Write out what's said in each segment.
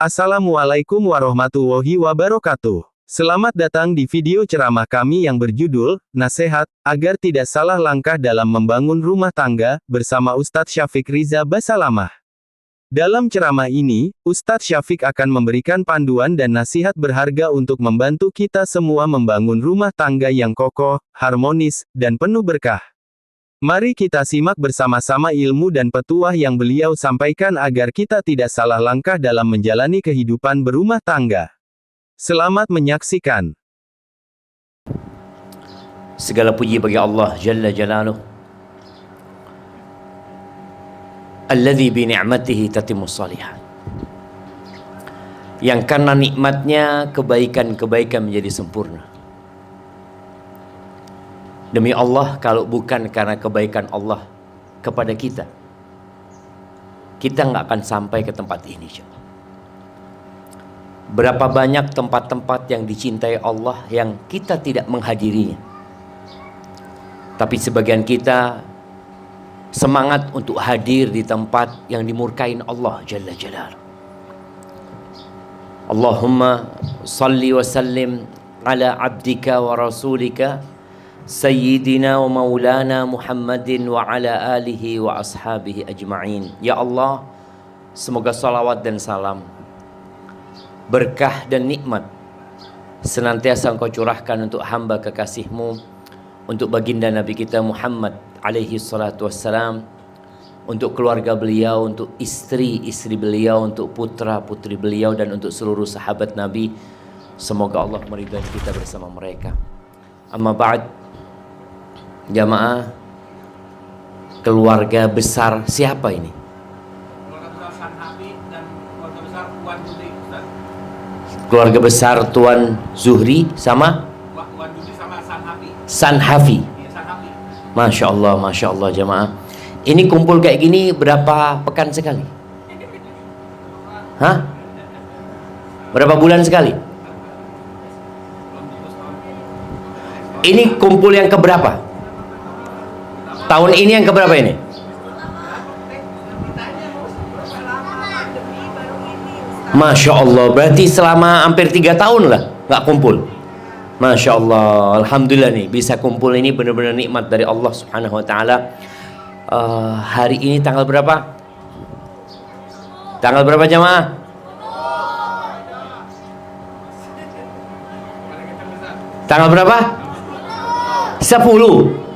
Assalamualaikum warahmatullahi wabarakatuh. Selamat datang di video ceramah kami yang berjudul, Nasihat, Agar Tidak Salah Langkah Dalam Membangun Rumah Tangga, bersama Ustadz Syafiq Riza Basalamah. Dalam ceramah ini, Ustadz Syafiq akan memberikan panduan dan nasihat berharga untuk membantu kita semua membangun rumah tangga yang kokoh, harmonis, dan penuh berkah. Mari kita simak bersama-sama ilmu dan petuah yang beliau sampaikan agar kita tidak salah langkah dalam menjalani kehidupan berumah tangga. Selamat menyaksikan. Segala puji bagi Allah Jalla Jalaluh, alladzi bi ni'matihi tatimmus shalihat, yang karena nikmatnya kebaikan-kebaikan menjadi sempurna. Demi Allah, kalau bukan karena kebaikan Allah kepada kita, kita nggak akan sampai ke tempat ini. Berapa banyak tempat-tempat yang dicintai Allah yang kita tidak menghadirinya, tapi sebagian kita semangat untuk hadir di tempat yang dimurkain Allah Jalla Jalaluh. Allahumma salli wa sallim ala abdika wa rasulika Sayyidina wa maulana Muhammadin wa ala alihi wa ashabihi ajma'in. Ya Allah, semoga salawat dan salam, berkah dan nikmat senantiasa Engkau curahkan untuk hamba kekasih-Mu, untuk baginda Nabi kita Muhammad alaihi salatu wassalam, untuk keluarga beliau, untuk istri-istri beliau, untuk putra-putri beliau, dan untuk seluruh sahabat Nabi. Semoga Allah meridai kita bersama mereka. Amma ba'd. Jamaah, keluarga besar siapa ini? Keluarga besar San Hafi dan keluarga besar Wan Judi, Ustaz. Keluarga besar Tuan Zuhri sama? Wan Judi sama San Hafi. San Hafi. Iya, San Hafi. Masya Allah jamaah. Ini kumpul kayak gini berapa pekan sekali? Hah? Berapa bulan sekali? Ini kumpul yang keberapa? Tahun ini yang keberapa ini? Masya Allah, berarti selama hampir 3 tahun lah nggak kumpul. Masya Allah, Alhamdulillah nih bisa kumpul ini benar-benar nikmat dari Allah Subhanahu Wa Taala. Hari ini tanggal berapa? Tanggal berapa jamaah? Tanggal berapa? 10.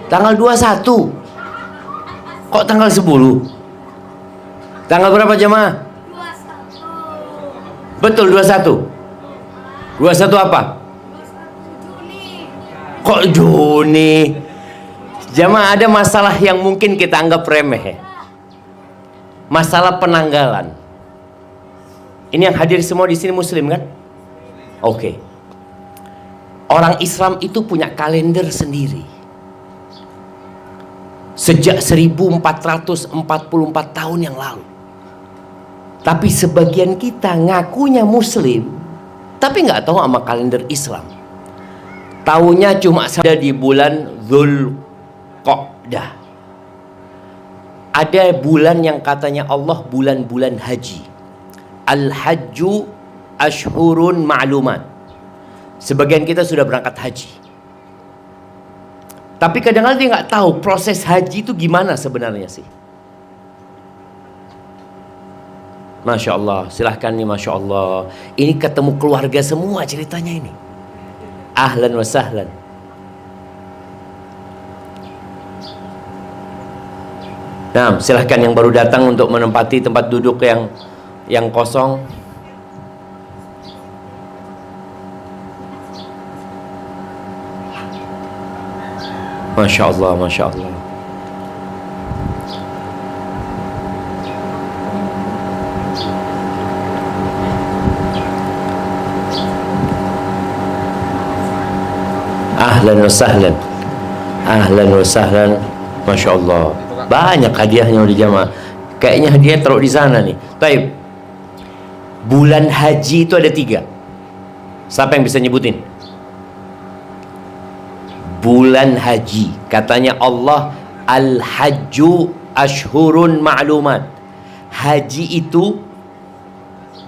Tanggal 21. Kok tanggal 10? Tanggal berapa jemaah? 21. Betul 21. 21 apa? Juni. Kok Juni? Jemaah, ada masalah yang mungkin kita anggap remeh. Masalah penanggalan. Ini yang hadir semua di sini muslim kan? Oke. Orang Islam itu punya kalender sendiri. Sejak 1444 tahun yang lalu. Tapi sebagian kita ngakunya muslim, tapi nggak tahu sama kalender Islam. Tahunya cuma ada di bulan Dzulqa'dah. Ada bulan yang katanya Allah bulan-bulan haji. Al-hajju ashhurun ma'lumat. Sebagian kita sudah berangkat haji. Tapi kadang-kadang dia nggak tahu proses haji itu gimana sebenarnya sih. Masya Allah, silahkan nih, Masya Allah. Ini ketemu keluarga semua ceritanya ini. Ahlan wa sahlan. Nah, silahkan yang baru datang untuk menempati tempat duduk yang kosong. Masya Allah, Masya Allah. Ahlan wa sahlan. Ahlan wa sahlan. Masya Allah. Banyak hadiahnya udah jamaah. Kayaknya hadiah taruh di sana nih. Taib. Bulan haji itu ada 3. Siapa yang bisa nyebutin? Bulan haji, katanya Allah, al-hajju ashhurun ma'lumat. Haji itu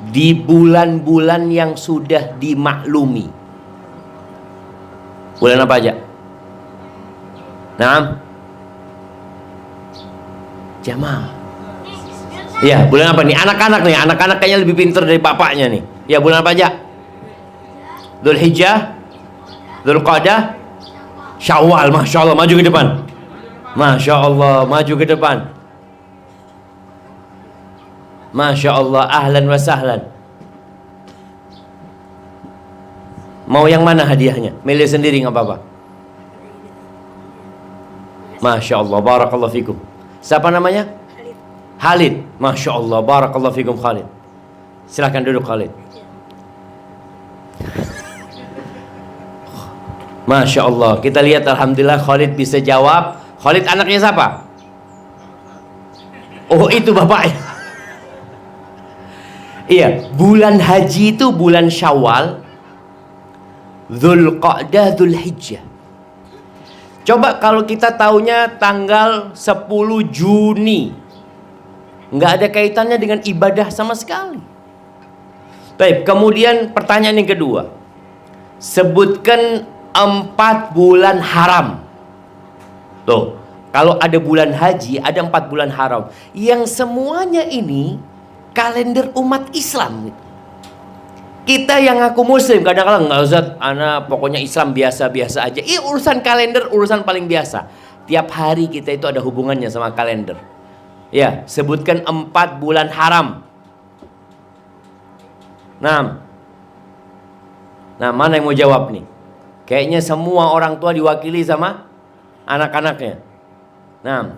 di bulan-bulan yang sudah dimaklumi. Bulan apa aja? Nah, jamaah. Ya, bulan apa nih? Anak-anak nih, anak-anak kayaknya lebih pintar dari bapaknya nih. Ya, bulan apa aja? Dzulhijjah, Dzulqa'dah, Syawal. Masya Allah, maju ke depan. Masya Allah, maju ke depan. Masya Allah, ahlan wa sahlan. Mau yang mana hadiahnya? Milih sendiri nggak apa-apa. Masya Allah, barakallahu fikum. Siapa namanya? Khalid. Masya Allah, barakallahu fikum Khalid. Silahkan duduk Khalid. Masya Allah, kita lihat alhamdulillah Khalid bisa jawab. Khalid anaknya siapa? Oh, itu bapaknya. Iya, bulan haji itu bulan Syawal, Dzulqa'dah, Dzulhijjah. Coba kalau kita taunya tanggal 10 Juni, nggak ada kaitannya dengan ibadah sama sekali. Baik, kemudian pertanyaan yang kedua, sebutkan 4 bulan haram. Tuh, kalau ada bulan haji, ada 4 bulan haram. Yang semuanya ini kalender umat Islam. Kita yang ngaku muslim kadang-kadang nggak Ustaz, anak pokoknya Islam biasa-biasa aja. Urusan kalender urusan paling biasa. Tiap hari kita itu ada hubungannya sama kalender. Ya, sebutkan 4 bulan haram. Nah, mana yang mau jawab nih? Kayaknya semua orang tua diwakili sama anak-anaknya. Nah,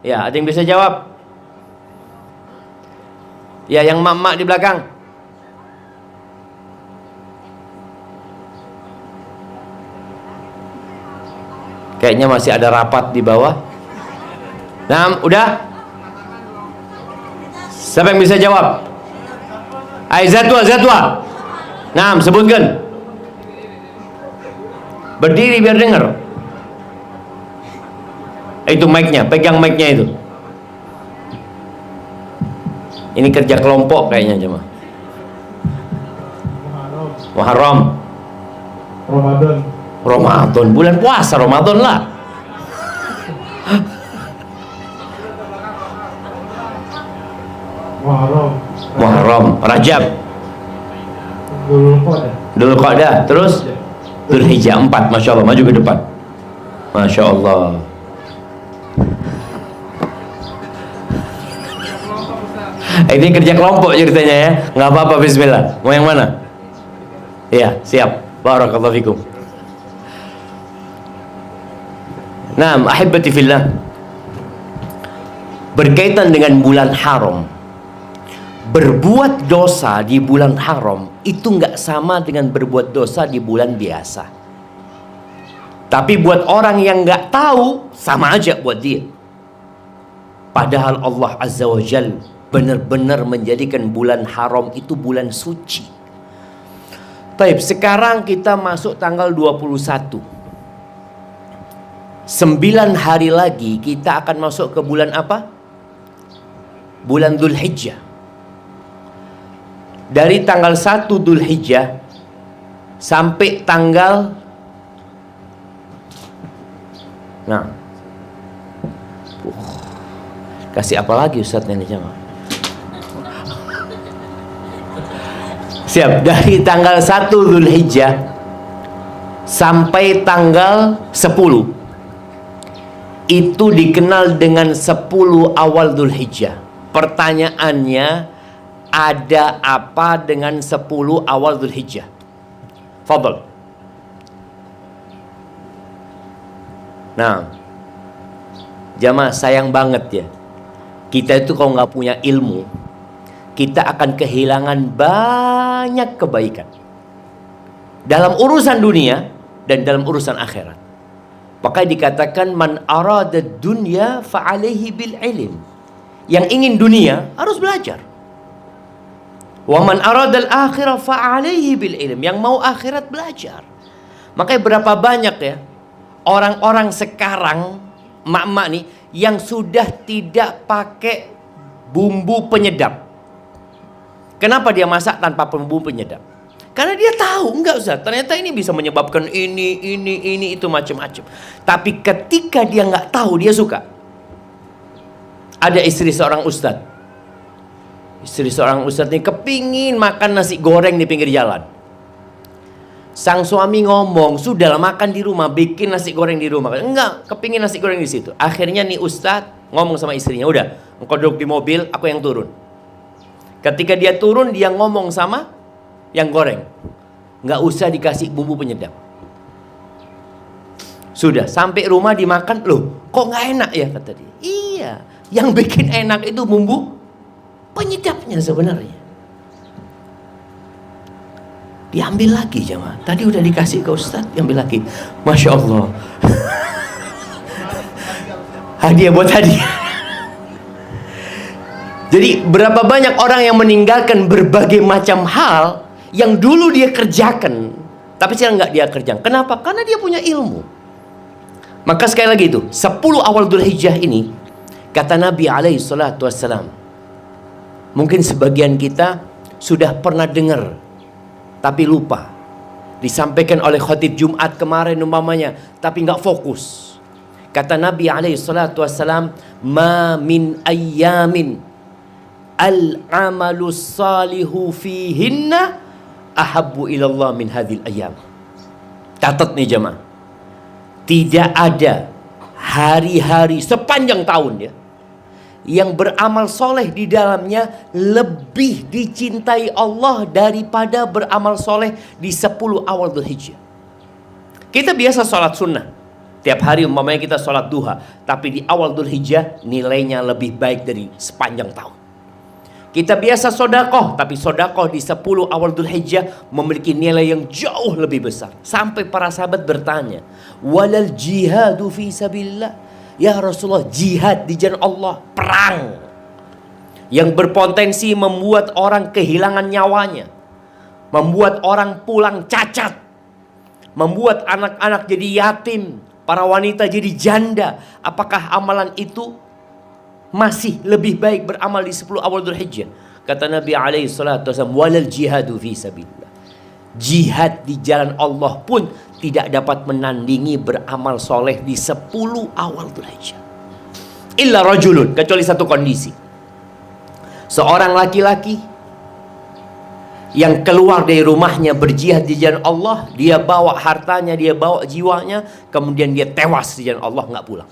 ya, ada yang bisa jawab? Ya, yang mak-mak di belakang. Kayaknya masih ada rapat di bawah. Nah, udah? Siapa yang bisa jawab? Zatwa. Nah, sebutkan. Berdiri biar dengar. Itu mic-nya, pegang mic-nya itu. Ini kerja kelompok kayaknya jemaah. Muharram. Ramadan, bulan puasa Ramadan lah. Muharram, Rajab, Dzulqa'dah, terus Dzulhijjah 4. Masya Allah, maju ke depan. Masya Allah. Ini kerja kelompok ceritanya ya. Nggak apa-apa, bismillah. Mau yang mana? Iya, siap. Barakallahu fikum. Nah, ahibati fillah, berkaitan dengan bulan haram, berbuat dosa di bulan haram itu nggak sama dengan berbuat dosa di bulan biasa. Tapi buat orang yang nggak tahu, sama aja buat dia. Padahal Allah Azza wa Jal benar-benar menjadikan bulan haram itu bulan suci. Baik, sekarang kita masuk tanggal 21. 9 hari lagi kita akan masuk ke bulan apa? Bulan Dzulhijjah. Dari tanggal 1 Dzulhijjah sampai tanggal kasih apa lagi Ustaz ini jemaah? Siap, dari tanggal 1 Dzulhijjah sampai tanggal 10 itu dikenal dengan 10 awal Dzulhijjah. Pertanyaannya, ada apa dengan 10 awal Dzulhijjah? Fadhal. Nah, jamaah sayang banget ya. Kita itu kalau nggak punya ilmu, kita akan kehilangan banyak kebaikan dalam urusan dunia dan dalam urusan akhirat. Maka dikatakan man arada dunya fa'alaihi bil ilm. Yang ingin dunia harus belajar. Wa man arada al akhirah fa'alaihi bil ilm. Yang mau akhirat belajar. Makanya berapa banyak ya orang-orang sekarang, mak-mak nih, yang sudah tidak pakai bumbu penyedap. Kenapa dia masak tanpa bumbu penyedap? Karena dia tahu, enggak Ustaz, ternyata ini bisa menyebabkan ini, itu macam-macam. Tapi ketika dia nggak tahu, dia suka. Ada istri seorang ustadz. Istri seorang ustadz ini kepingin makan nasi goreng di pinggir jalan. Sang suami ngomong, sudahlah makan di rumah, bikin nasi goreng di rumah. Enggak, kepingin nasi goreng di situ. Akhirnya nih ustadz ngomong sama istrinya, udah, engkau duduk di mobil, aku yang turun. Ketika dia turun, dia ngomong sama yang goreng, nggak usah dikasih bumbu penyedap. Sudah sampai rumah dimakan, loh kok nggak enak ya, kata dia. Iya, yang bikin enak itu bumbu penyedapnya sebenarnya. Diambil lagi jemaah. Tadi udah dikasih ke Ustadz, diambil lagi. Masya Allah. Hadiah buat hadiah. Jadi berapa banyak orang yang meninggalkan berbagai macam hal yang dulu dia kerjakan, tapi sekarang nggak dia kerjakan. Kenapa? Karena dia punya ilmu. Maka sekali lagi itu, 10 awal Dzulhijjah ini, kata Nabi alaihi salatu wassalam, mungkin sebagian kita sudah pernah dengar, tapi lupa. Disampaikan oleh khatib Jumat kemarin umpamanya, tapi nggak fokus. Kata Nabi alaihi salatu wassalam, ma min ayyamin al-amalu salihu fihinna ahabbu ilallah min hadhil ayyam. Catat nih jemaah, tidak ada hari-hari sepanjang tahun ya yang beramal soleh di dalamnya lebih dicintai Allah daripada beramal soleh di 10 awal Dzulhijjah. Kita biasa sholat sunnah tiap hari, umpamanya kita sholat duha, tapi di awal Dzulhijjah nilainya lebih baik dari sepanjang tahun. Kita biasa sodakoh, tapi sodakoh di 10 awal Dzulhijjah memiliki nilai yang jauh lebih besar. Sampai para sahabat bertanya, walal jihadu fi sabilillah, ya Rasulullah, jihad di jalan Allah, perang yang berpotensi membuat orang kehilangan nyawanya, membuat orang pulang cacat, membuat anak-anak jadi yatim, para wanita jadi janda. Apakah amalan itu masih lebih baik beramal di 10 awal Dzulhijjah? Kata Nabi alaihi salatu wasallam, walal jihadu fi sabilillah, jihad di jalan Allah pun tidak dapat menandingi beramal soleh di 10 awal Dzulhijjah. Illa rajulun, kecuali satu kondisi. Seorang laki-laki yang keluar dari rumahnya berjihad di jalan Allah, dia bawa hartanya, dia bawa jiwanya, kemudian dia tewas di jalan Allah, nggak pulang.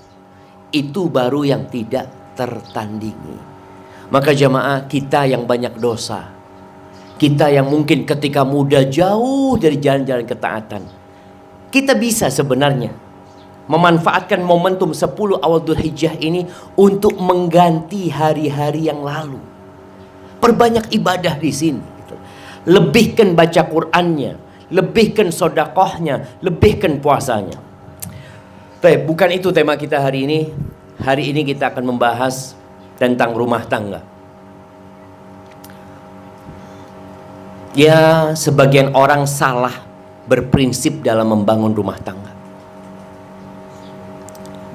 Itu baru yang tidak tertandingi. Maka jamaah, kita yang banyak dosa, kita yang mungkin ketika muda jauh dari jalan-jalan ketaatan, kita bisa sebenarnya memanfaatkan momentum 10 awal Dzulhijjah ini untuk mengganti hari-hari yang lalu. Perbanyak ibadah di sini, lebihkan baca Qur'annya, lebihkan sodakohnya, lebihkan puasanya. Baik, bukan itu tema kita hari ini. Hari ini kita akan membahas tentang rumah tangga. Ya, sebagian orang salah berprinsip dalam membangun rumah tangga.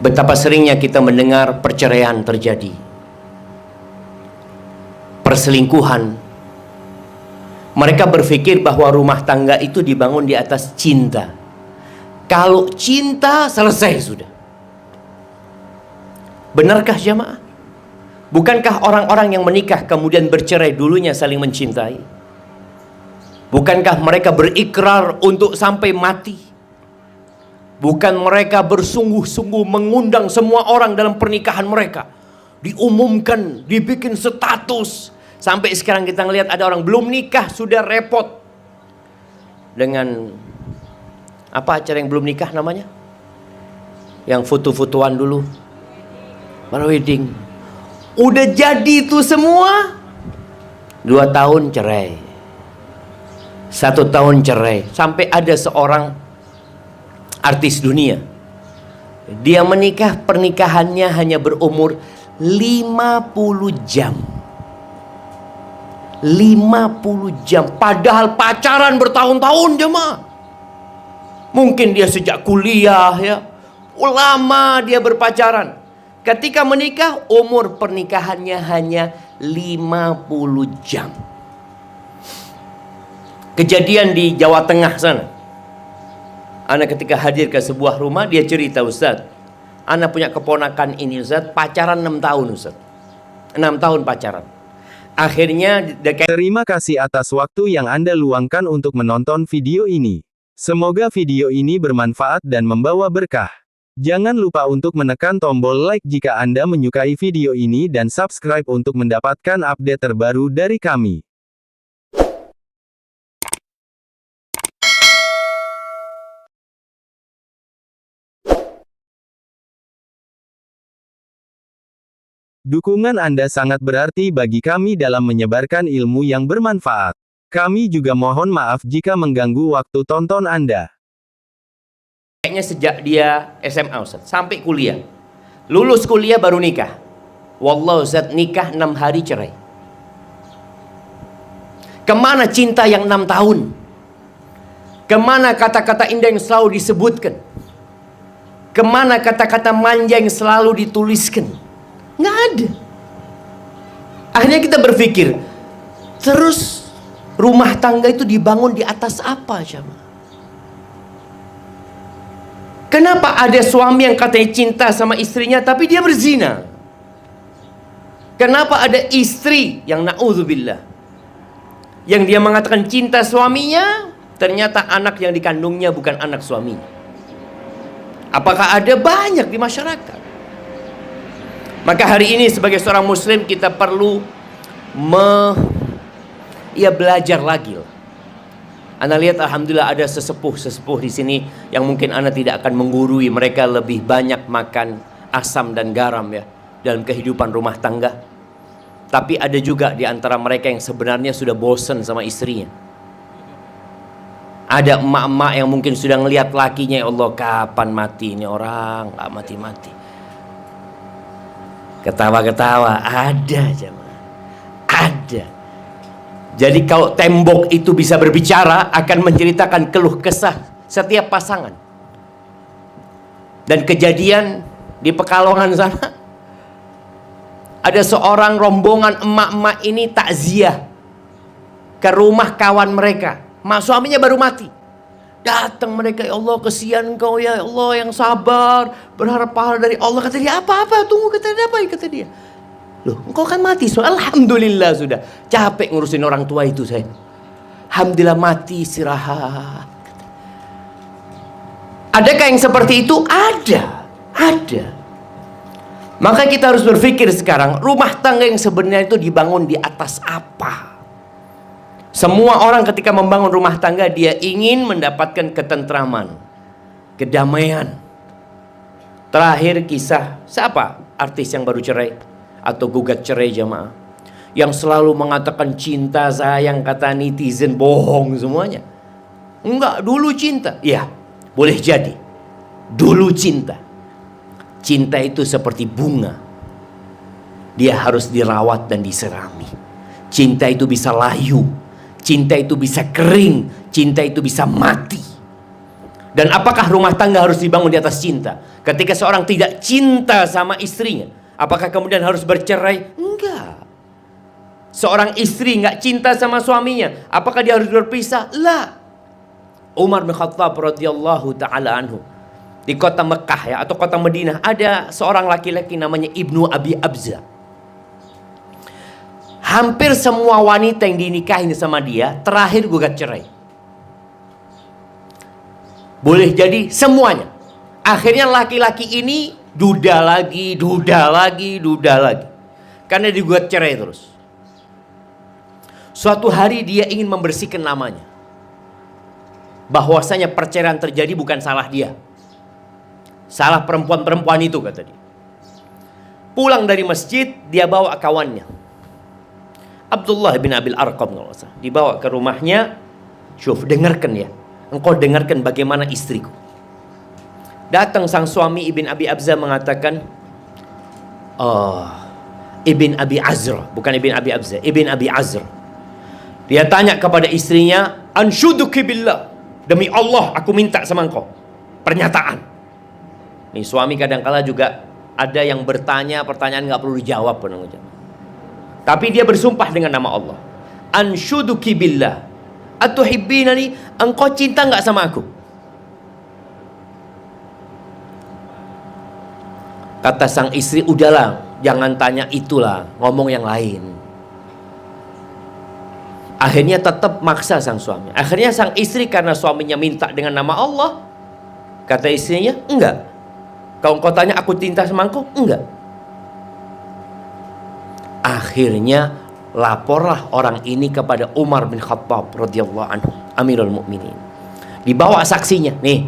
Betapa seringnya kita mendengar perceraian terjadi, perselingkuhan. Mereka berpikir bahwa rumah tangga itu dibangun di atas cinta. Kalau cinta, selesai sudah. Benarkah jamaah? Bukankah orang-orang yang menikah kemudian bercerai dulunya saling mencintai? Bukankah mereka berikrar untuk sampai mati? Bukan mereka bersungguh-sungguh mengundang semua orang dalam pernikahan mereka, diumumkan, dibikin status. Sampai sekarang kita ngelihat ada orang belum nikah sudah repot dengan apa acara yang belum nikah namanya? Yang foto-fotoan dulu, wedding. Udah jadi itu semua, 2 tahun cerai, 1 tahun cerai. Sampai ada seorang artis dunia, dia menikah, pernikahannya hanya berumur 50 jam. 50 jam, padahal pacaran bertahun-tahun jemaah. Mungkin dia sejak kuliah ya, lama dia berpacaran. Ketika menikah, umur pernikahannya hanya 50 jam. Kejadian di Jawa Tengah sana. Ana ketika hadir ke sebuah rumah, dia cerita, Ustaz, ana punya keponakan ini Ustaz, pacaran 6 tahun Ustaz. 6 tahun pacaran. Akhirnya Terima kasih atas waktu yang Anda luangkan untuk menonton video ini. Semoga video ini bermanfaat dan membawa berkah. Jangan lupa untuk menekan tombol like jika Anda menyukai video ini dan subscribe untuk mendapatkan update terbaru dari kami. Dukungan Anda sangat berarti bagi kami dalam menyebarkan ilmu yang bermanfaat. Kami juga mohon maaf jika mengganggu waktu tonton Anda. kayaknya sejak dia SMA Ustaz, sampai kuliah. Lulus kuliah baru nikah. Wallah Ustaz, nikah 6 hari cerai. Kemana cinta yang 6 tahun? Kemana kata-kata indah yang selalu disebutkan? Kemana kata-kata manja yang selalu dituliskan? Nggak ada. Akhirnya kita berpikir, terus rumah tangga itu dibangun di atas apa, jemaah? Kenapa ada suami yang katanya cinta sama istrinya tapi dia berzina? Kenapa ada istri yang na'udzubillah, yang dia mengatakan cinta suaminya, ternyata anak yang dikandungnya bukan anak suaminya? Apakah ada? Banyak di masyarakat. Maka hari ini sebagai seorang muslim kita perlu belajar lagi. Anda lihat alhamdulillah ada sesepuh-sesepuh di sini yang mungkin Anda tidak akan menggurui, mereka lebih banyak makan asam dan garam ya dalam kehidupan rumah tangga. Tapi ada juga di antara mereka yang sebenarnya sudah bosan sama istrinya. Ada emak-emak yang mungkin sudah ngelihat lakinya, ya Allah kapan mati ini orang, nggak mati-mati. Ketawa-ketawa, ada jemaah, ada. Jadi kalau tembok itu bisa berbicara, akan menceritakan keluh kesah setiap pasangan. Dan kejadian di Pekalongan sana, ada seorang rombongan emak-emak ini takziah ke rumah kawan mereka. Mak suaminya baru mati. Datang mereka, ya Allah kesian kau ya Allah yang sabar, berharap pahala dari Allah. Kata dia, apa-apa, tunggu, kata dia, apa? Kata dia, loh engkau kan mati, so, alhamdulillah sudah. Capek ngurusin orang tua itu saya. Alhamdulillah mati, istirahat. Adakah yang seperti itu? Ada. Maka kita harus berpikir sekarang, rumah tangga yang sebenarnya itu dibangun di atas apa? Semua orang ketika membangun rumah tangga, dia ingin mendapatkan ketentraman, kedamaian. Terakhir kisah, siapa artis yang baru cerai atau gugat cerai jemaah? Yang selalu mengatakan cinta sayang, kata netizen bohong semuanya. Enggak, dulu cinta. Ya, boleh jadi. Dulu cinta. Cinta itu seperti bunga. Dia harus dirawat dan diserami. Cinta itu bisa layu. Cinta itu bisa kering, cinta itu bisa mati. Dan apakah rumah tangga harus dibangun di atas cinta? Ketika seorang tidak cinta sama istrinya, apakah kemudian harus bercerai? Enggak. Seorang istri nggak cinta sama suaminya, apakah dia harus berpisah? La. Umar bin Khattab radhiyallahu taala anhu, di kota Mekah ya atau kota Madinah, ada seorang laki-laki namanya Ibnu Abi Abza. Hampir semua wanita yang dinikahin sama dia terakhir gugat cerai. Boleh jadi semuanya. Akhirnya laki-laki ini duda lagi. Karena digugat cerai terus. Suatu hari dia ingin membersihkan namanya. Bahwasanya perceraian terjadi bukan salah dia. Salah perempuan-perempuan itu, kata dia. Pulang dari masjid, dia bawa kawannya. Abdullah bin Abil Arqam, dibawa ke rumahnya. Syuf, dengarkan ya. Engkau dengarkan bagaimana istriku. Datang sang suami Ibn Abi Abza mengatakan, Ibn Abi Azra, bukan Ibn Abi Abza, Ibn Abi Azra. Dia tanya kepada istrinya, anshuduki billah, demi Allah aku minta sama engkau pernyataan. Nih suami kadang-kala juga ada yang bertanya pertanyaan nggak perlu dijawab, tapi dia bersumpah dengan nama Allah. Anshuduki billah, Atuhibbinani, engkau cinta nggak sama aku? Kata sang istri, udahlah, jangan tanya itulah, ngomong yang lain. Akhirnya tetap maksa sang suami. Akhirnya sang istri karena suaminya minta dengan nama Allah, kata istrinya, enggak. Kalau engkau tanya aku cinta sama engkau, enggak. Akhirnya laporlah orang ini kepada Umar bin Khattab radhiyallahu anhu, Amirul Mukminin. Dibawa saksinya, nih,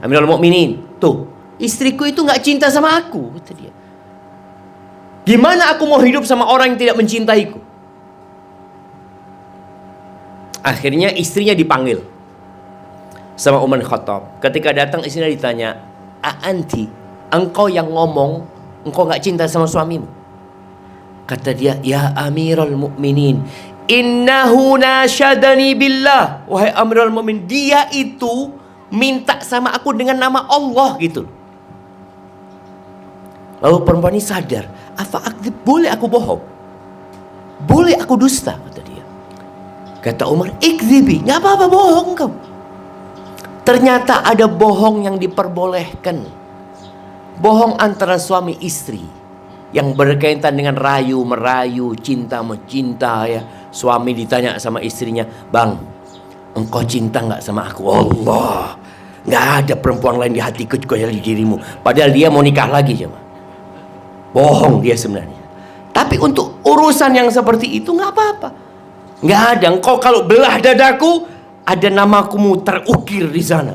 Amirul Mukminin, tuh, istriku itu nggak cinta sama aku, kata dia. Gimana aku mau hidup sama orang yang tidak mencintaiku? Akhirnya istrinya dipanggil sama Umar bin Khattab. Ketika datang istrinya ditanya, "Anti, engkau yang ngomong, engkau nggak cinta sama suamimu?" Kata dia, "Ya Amirul Mukminin, innahu nasyadani billah." Wahai Amirul Mukminin, dia itu minta sama aku dengan nama Allah gitu. Lalu perempuan ini sadar, boleh aku bohong? Boleh aku dusta? Kata dia. Kata Umar, ikdzibi, nggak apa-apa bohong kau. Ternyata ada bohong yang diperbolehkan. Bohong antara suami istri yang berkaitan dengan rayu merayu, cinta mencinta ya. Suami ditanya sama istrinya, "Bang, engkau cinta nggak sama aku?" Allah, nggak ada perempuan lain di hatiku kecuali dirimu. Padahal dia mau nikah lagi coba. Bohong dia sebenarnya. Tapi untuk urusan yang seperti itu nggak apa-apa. Nggak ada. Engkau kalau belah dadaku, ada namaku terukir di sana.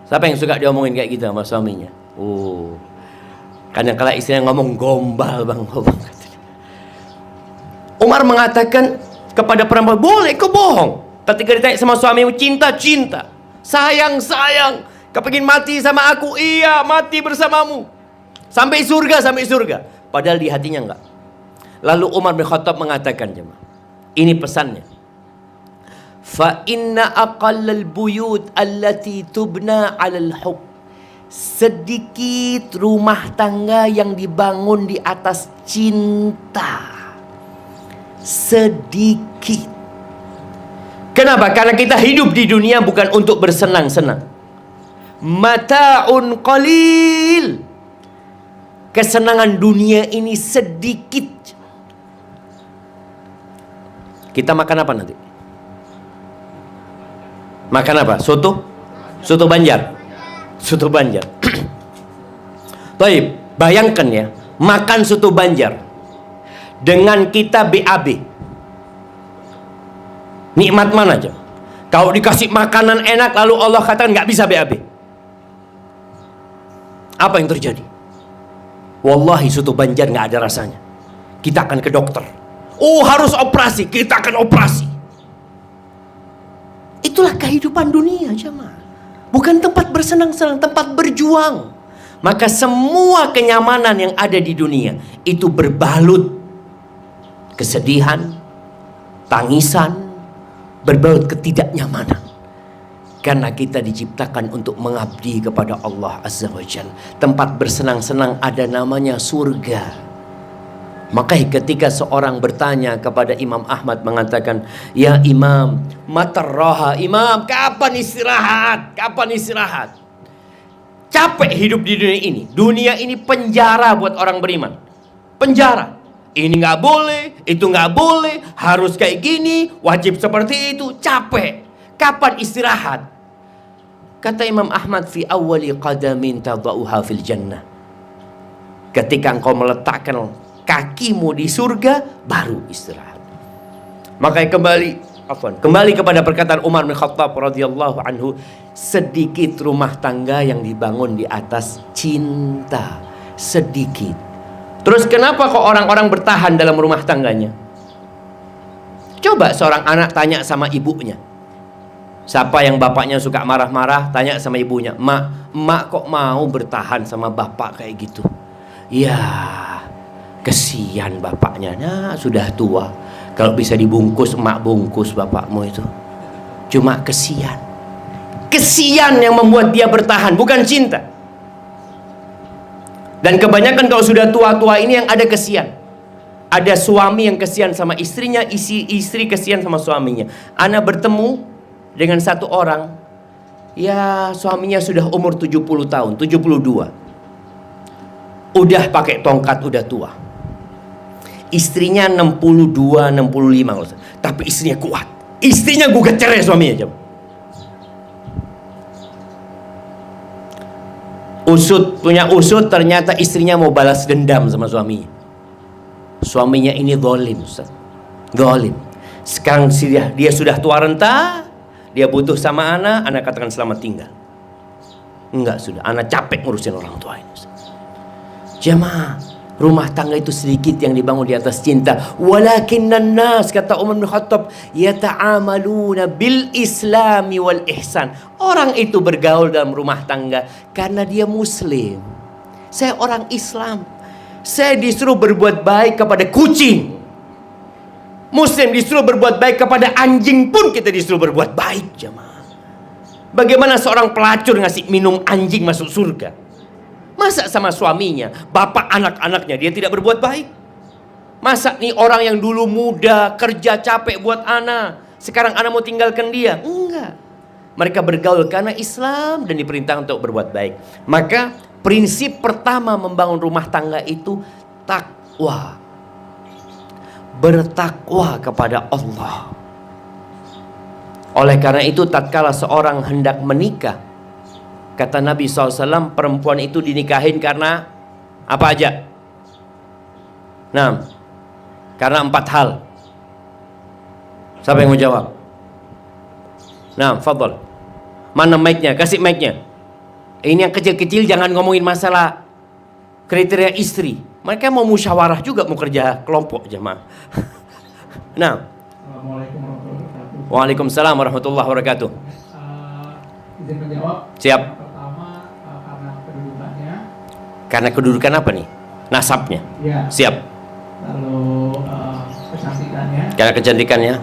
Siapa yang suka diomongin kayak gitu sama suaminya? Oh, kadang-kala istrinya ngomong gombal bang. Umar mengatakan kepada perempuan, boleh kau bohong. Ketika ditanya sama suamimu, cinta, cinta. Sayang, sayang. Kau pengen mati sama aku? Iya, mati bersamamu. Sampai surga, sampai surga. Padahal di hatinya enggak. Lalu Umar bin Khattab mengatakan, jemaah, ini pesannya. Fa inna aqallal buyut allati tubna 'alal hub. Sedikit rumah tangga yang dibangun di atas cinta. Sedikit. Kenapa? Karena kita hidup di dunia bukan untuk bersenang-senang. Mata'un qalil. Kesenangan dunia ini sedikit. Kita makan apa nanti? Makan apa? Soto? Soto Banjar. Soto Banjar. Baik, bayangkan ya, makan soto Banjar dengan kita BAB. Nikmat mana aja? Kalau dikasih makanan enak lalu Allah katakan nggak bisa BAB. Apa yang terjadi? Wallahi soto Banjar nggak ada rasanya. Kita akan ke dokter. Oh harus operasi, kita akan operasi. Itulah kehidupan dunia jemaah. Bukan tempat bersenang-senang, tempat berjuang. Maka semua kenyamanan yang ada di dunia itu berbalut kesedihan, tangisan, berbalut ketidaknyamanan. Karena kita diciptakan untuk mengabdi kepada Allah Azza wa Jalla. Tempat bersenang-senang ada namanya surga. Maka ketika seorang bertanya kepada Imam Ahmad mengatakan, "Ya Imam, matarraha Imam, kapan istirahat? Kapan istirahat?" Capek hidup di dunia ini. Dunia ini penjara buat orang beriman. Penjara. Ini nggak boleh, itu nggak boleh, harus kayak gini, wajib seperti itu. Capek. Kapan istirahat? Kata Imam Ahmad, fi awwali qadamin tadauha fil jannah. Ketika engkau meletakkan kakimu di surga, baru istirahat. Makanya kembali kepada perkataan Umar bin Khattab radhiyallahu anhu, sedikit rumah tangga yang dibangun di atas cinta. Sedikit. Terus kenapa kok orang-orang bertahan dalam rumah tangganya? Coba seorang anak tanya sama ibunya. Siapa yang bapaknya suka marah-marah, tanya sama ibunya, Emak kok mau bertahan sama bapak kayak gitu? Ya, kesian bapaknya. Nah, sudah tua. Kalau bisa dibungkus, emak bungkus bapakmu itu. Cuma kesian. Kesian yang membuat dia bertahan, bukan cinta. Dan kebanyakan kalau sudah tua-tua ini yang ada kesian. Ada suami yang kesian sama istrinya, istri kesian sama suaminya. Ana bertemu dengan satu orang, ya suaminya sudah umur 70 tahun, 72. Udah pakai tongkat, udah tua. Istrinya 62, 65. Tapi istrinya kuat. Istrinya gugat cerai suaminya. Punya usut, ternyata istrinya mau balas dendam sama suaminya. Suaminya ini zalim, Ustaz. Zalim. Sekarang dia sudah tua renta, dia butuh sama anak katakan selamat tinggal. Enggak, sudah, anak capek ngurusin orang tua ini, Ustaz. Jamaah, rumah tangga itu sedikit yang dibangun di atas cinta. Walakinnan nas, kata Umar bin Khattab, yata'amaluna bil islami wal ihsan. Orang itu bergaul dalam rumah tangga karena dia muslim. Saya orang Islam, saya disuruh berbuat baik kepada kucing. Muslim disuruh berbuat baik kepada anjing pun kita disuruh berbuat baik, jemaah. Bagaimana seorang pelacur ngasih minum anjing masuk surga? Masa sama suaminya, bapak anak-anaknya dia tidak berbuat baik? Masa nih orang yang dulu muda, kerja capek buat anak, sekarang anak mau tinggalkan dia? Enggak. Mereka bergaul karena Islam dan diperintah untuk berbuat baik. Maka prinsip pertama membangun rumah tangga itu takwa. Bertakwa kepada Allah. Oleh karena itu tatkala seorang hendak menikah, kata Nabi SAW, perempuan itu dinikahin karena apa aja? Nah, karena 4 hal. Siapa yang mau jawab? Nah, fadhal. Mana mic-nya? Kasih mic-nya. Ini yang kecil-kecil jangan ngomongin masalah kriteria istri. Mereka mau musyawarah juga, mau kerja kelompok jemaah. Nah. Assalamualaikum warahmatullahi wabarakatuh. Waalaikumsalam warahmatullahi wabarakatuh. Izin menjawab. Siap. Pertama, karena kedudukannya. Karena kedudukan apa nih? Nasabnya. Ya. Siap. Lalu kecantikannya. Karena kecantikannya.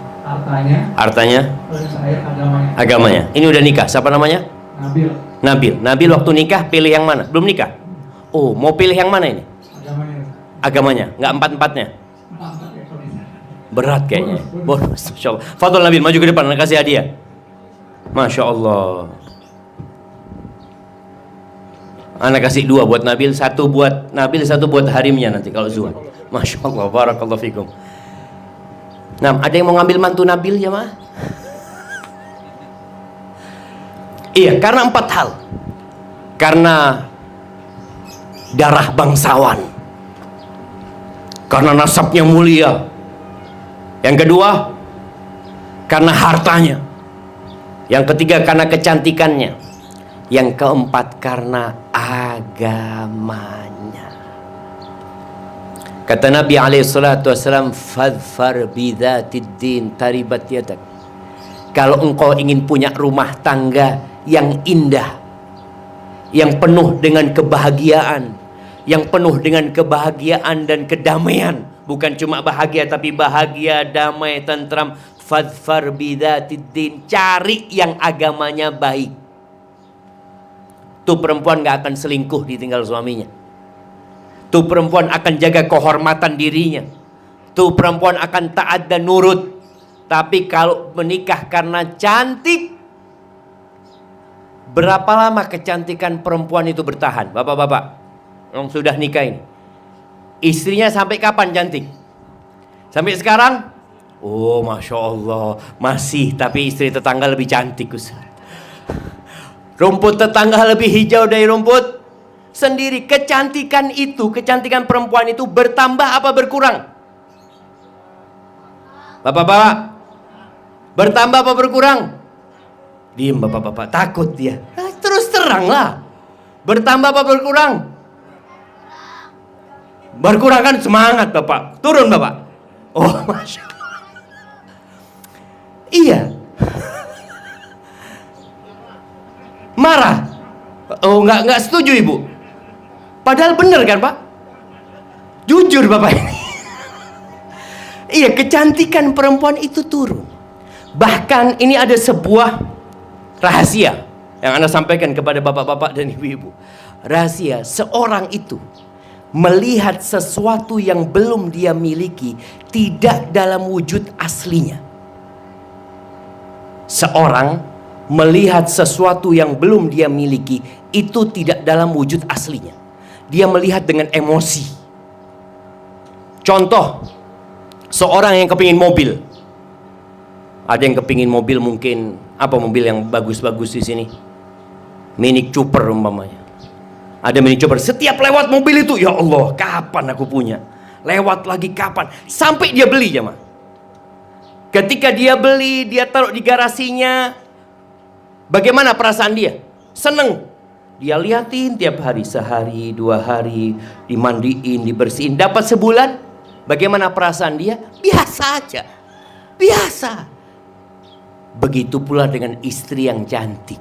Hartanya. Terus terakhir agamanya. Agamanya. Ini udah nikah. Siapa namanya? Nabil. Nabil waktu nikah pilih yang mana? Belum nikah? Oh, mau pilih yang mana ini? Agamanya. Nggak empat-empatnya? Berat kayaknya. Bonus. Masya Allah. Fadhol Nabil, maju ke depan. Anak kasih hadiah. Masya Allah. Anak kasih 2 buat Nabil, 1 buat Nabil, 1 buat harimnya nanti kalau zuhud. Masya Allah. Barakallahu fikum. Nah, ada yang mau ngambil mantu Nabil ya mah? Iya, karena 4 hal. Karena darah bangsawan, karena nasabnya mulia. Yang kedua, karena hartanya. Yang ketiga, karena kecantikannya. Yang keempat, karena agamanya. Kata Nabi SAW, fadfar bidzatid din taribat yadak. Kalau engkau ingin punya rumah tangga yang indah, yang penuh dengan kebahagiaan, yang penuh dengan kebahagiaan dan kedamaian, bukan cuma bahagia tapi bahagia, damai, tentram, fadfar bidzatid din, cari yang agamanya baik. Tuh perempuan gak akan selingkuh ditinggal suaminya. Tuh perempuan akan jaga kehormatan dirinya. Tuh perempuan akan taat dan nurut. Tapi kalau menikah karena cantik, berapa lama kecantikan perempuan itu bertahan? Bapak-bapak yang sudah nikah ini, istrinya sampai kapan cantik? Sampai sekarang? Oh, Masya Allah, masih. Tapi istri tetangga lebih cantik, Ustaz. Rumput tetangga lebih hijau dari rumput sendiri. Kecantikan itu, kecantikan perempuan itu bertambah apa berkurang? Bapak-bapak, bertambah apa berkurang? Diem bapak-bapak, takut dia. Nah, terus terang lah. Bertambah apa berkurang? Berkurang kan semangat bapak. Turun bapak. Oh, Masya Allah. Iya. Marah. Oh, nggak setuju ibu. Padahal benar kan pak? Jujur bapak ini. Iya, kecantikan perempuan itu turun. Bahkan ini ada sebuah rahasia yang Anda sampaikan kepada bapak-bapak dan ibu-ibu. Rahasia, seorang itu melihat sesuatu yang belum dia miliki tidak dalam wujud aslinya. Seorang melihat sesuatu yang belum dia miliki itu tidak dalam wujud aslinya. Dia melihat dengan emosi. Contoh, seorang yang kepingin mobil. Ada yang kepingin mobil, mungkin apa mobil yang bagus-bagus di sini? Mini Cooper umpamanya. Ada Mini Cooper, setiap lewat mobil itu, ya Allah, kapan aku punya? Lewat lagi kapan? Sampai dia beli, jemaah. Ketika dia beli, dia taruh di garasinya. Bagaimana perasaan dia? Seneng. Dia liatin tiap hari, sehari, 2 hari, dimandiin, dibersihin. Dapat sebulan, bagaimana perasaan dia? Biasa aja. Biasa. Begitu pula dengan istri yang cantik.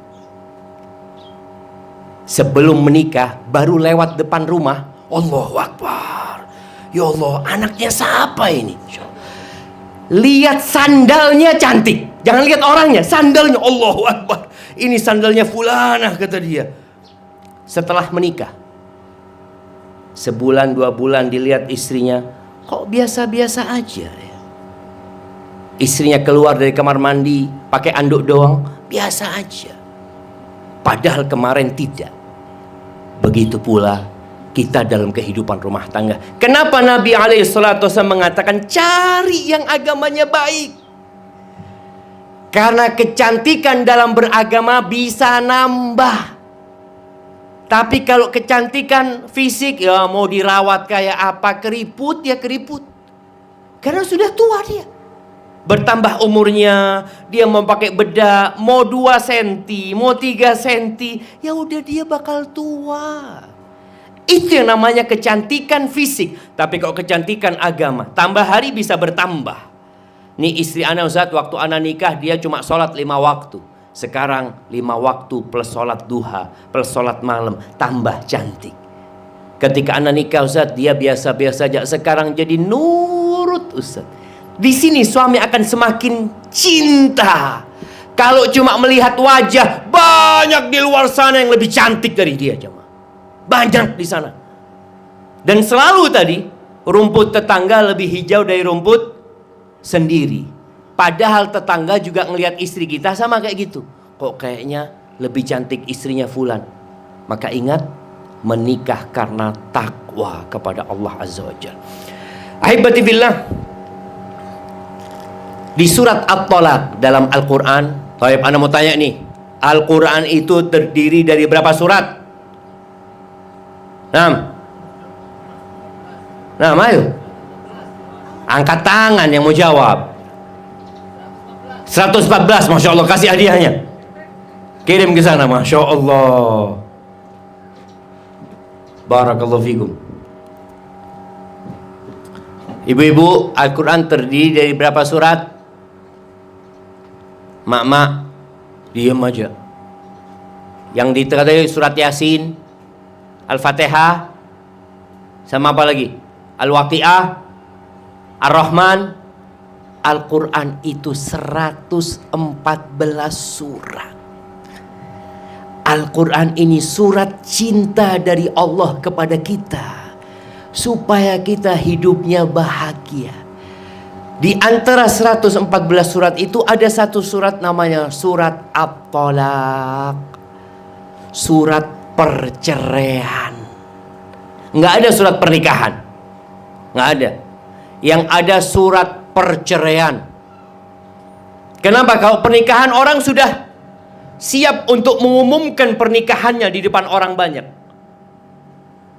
Sebelum menikah, baru lewat depan rumah, Allahu Akbar. Ya Allah, anaknya siapa ini? Lihat sandalnya cantik. Jangan lihat orangnya, sandalnya. Allahu Akbar. Ini sandalnya fulanah, kata dia. Setelah menikah, sebulan 2 bulan dilihat istrinya, kok biasa-biasa aja ya. Istrinya keluar dari kamar mandi pakai anduk doang, biasa aja. Padahal kemarin tidak. Begitu pula kita dalam kehidupan rumah tangga. Kenapa Nabi SAW mengatakan cari yang agamanya baik? Karena kecantikan dalam beragama bisa nambah. Tapi kalau kecantikan fisik, ya mau dirawat kayak apa, keriput ya keriput. Karena sudah tua dia. Bertambah umurnya, dia mau pakai bedak, mau 2 cm, mau 3 cm, ya udah dia bakal tua. Itu yang namanya kecantikan fisik. Tapi kalau kecantikan agama, tambah hari bisa bertambah. Nih istri ana Ustaz, waktu ana nikah dia cuma sholat 5 waktu. Sekarang 5 waktu plus sholat duha, plus sholat malam, tambah cantik. Ketika ana nikah Ustaz, dia biasa-biasa aja. Sekarang jadi nurut Ustaz. Di sini suami akan semakin cinta. Kalau cuma melihat wajah, banyak di luar sana yang lebih cantik dari dia, jemaah. Banyak di sana. Dan selalu tadi, rumput tetangga lebih hijau dari rumput sendiri. Padahal tetangga juga ngelihat istri kita sama kayak gitu. Kok kayaknya lebih cantik istrinya fulan. Maka ingat, menikah karena takwa kepada Allah Azza wa Jalla. Ahibati fillah. Di surat At-Tolaq dalam Al-Quran, Anda mau tanya nih, Al-Quran itu terdiri dari berapa surat? 6. Ayo. Angkat tangan yang mau jawab. 114, Masya Allah, kasih hadiahnya. Kirim ke sana, Masya Allah. Barakallahu fikum. Ibu-ibu, Al-Quran terdiri dari berapa surat? Mak-mak, diam aja. Yang diterangkan surat Yasin, Al-Fatihah, sama apa lagi? Al-Waqi'ah, Ar-Rahman. Al-Quran itu 114 surat. Al-Quran ini surat cinta dari Allah kepada kita, supaya kita hidupnya bahagia. Di antara 114 surat itu ada satu surat namanya surat At-Tolaq, surat perceraian. Nggak ada surat pernikahan, nggak ada. Yang ada surat perceraian. Kenapa? Kalau pernikahan orang sudah siap untuk mengumumkan pernikahannya di depan orang banyak.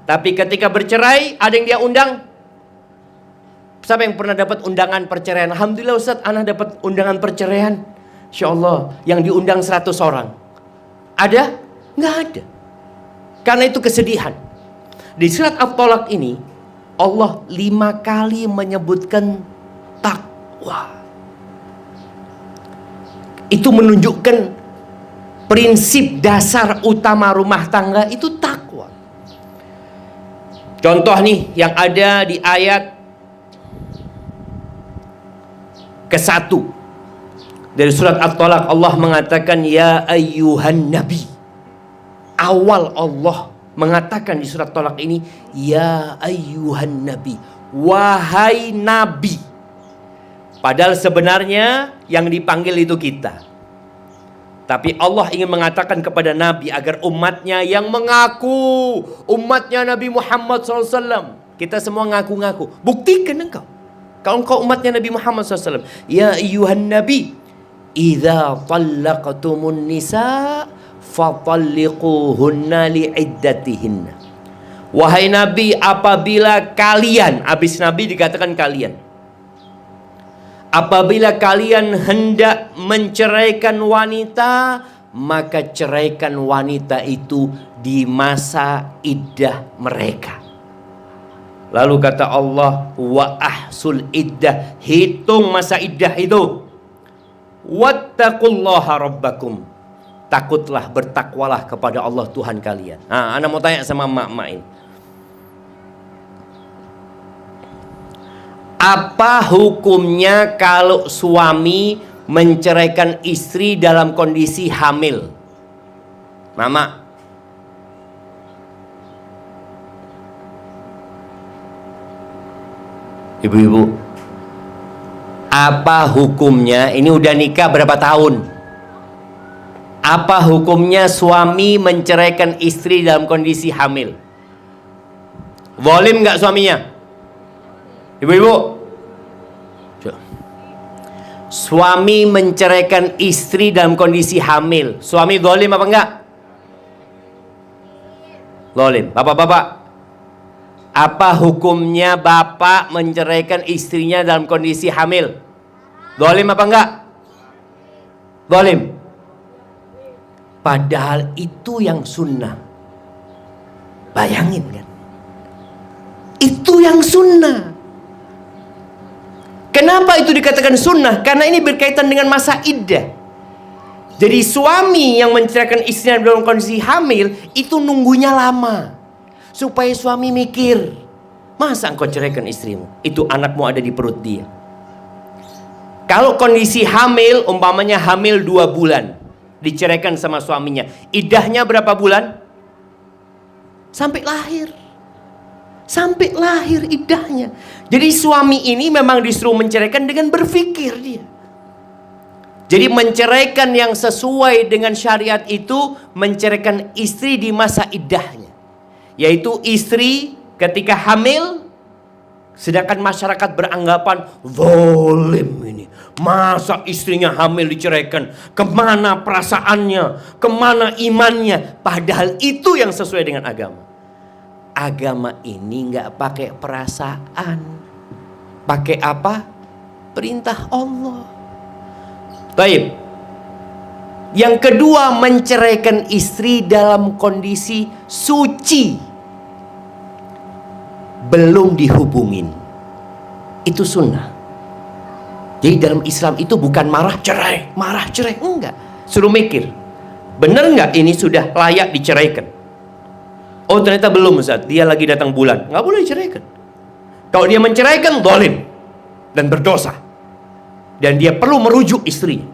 Tapi ketika bercerai, ada yang dia undang. Siapa yang pernah dapat undangan perceraian? Alhamdulillah Ustaz, ana dapat undangan perceraian. Insya Allah, yang diundang 100 orang. Ada? Nggak ada. Karena itu kesedihan. Di surat At-Tolaq ini, Allah 5 kali menyebutkan takwa. Itu menunjukkan prinsip dasar utama rumah tangga itu takwa. Contoh nih yang ada di ayat ke-1 dari surat At-Tolaq, Allah mengatakan ya ayyuhan nabi. Awal Allah mengatakan di surat Tolak ini, ya ayyuhan nabi, wahai nabi. Padahal sebenarnya yang dipanggil itu kita. Tapi Allah ingin mengatakan kepada Nabi agar umatnya yang mengaku umatnya Nabi Muhammad SAW. Kita semua ngaku-ngaku. Buktikan engkau. Kalau engkau umatnya Nabi Muhammad SAW. Ya ayyuhan nabi, idza talaqtumun nisa fatalliquhunna li'iddatihinna. Wahai Nabi, apabila kalian, habis Nabi dikatakan kalian. Apabila kalian hendak menceraikan wanita, maka ceraikan wanita itu di masa iddah mereka. Lalu kata Allah, wa ahsul iddah, hitung masa iddah itu. Wattaqullaha rabbakum, takutlah, bertakwalah kepada Allah Tuhan kalian. Nah, ana mau tanya sama emak-emak ini. Apa hukumnya kalau suami menceraikan istri dalam kondisi hamil? Mama. Ibu-ibu. Apa hukumnya? Ini udah nikah berapa tahun? Apa hukumnya suami menceraikan istri dalam kondisi hamil? Zalim nggak suaminya? Ibu-ibu, suami menceraikan istri dalam kondisi hamil, suami zalim apa enggak? Zalim. Bapak-bapak, apa hukumnya bapak menceraikan istrinya dalam kondisi hamil? Zalim apa enggak? Zalim. Padahal itu yang sunnah. Bayangin kan? Itu yang sunnah. Kenapa itu dikatakan sunnah? Karena ini berkaitan dengan masa iddah. Jadi suami yang menceraikan istrinya dalam kondisi hamil itu nunggunya lama, supaya suami mikir, masa engkau ceraikan istrimu? Itu anakmu ada di perut dia. Kalau kondisi hamil, umpamanya hamil 2 bulan, diceraikan sama suaminya, iddahnya berapa bulan? Sampai lahir. Sampai lahir iddahnya. Jadi suami ini memang disuruh menceraikan dengan berpikir dia. Jadi menceraikan yang sesuai dengan syariat itu menceraikan istri di masa iddahnya. Yaitu istri ketika hamil, sedangkan masyarakat beranggapan zalim ini. Masa istrinya hamil diceraikan? Kemana perasaannya? Kemana imannya? Padahal itu yang sesuai dengan agama. Agama ini nggak pakai perasaan, pakai apa? Perintah Allah. Baik. Yang kedua, menceraikan istri dalam kondisi suci, belum dihubungin. Itu sunnah. Jadi dalam Islam itu bukan marah cerai, enggak. Suruh mikir, benar nggak ini sudah layak diceraikan? Oh ternyata belum Ustaz, dia lagi datang bulan, nggak boleh diceraikan. Kalau dia menceraikan, zalim dan berdosa, dan dia perlu merujuk istri.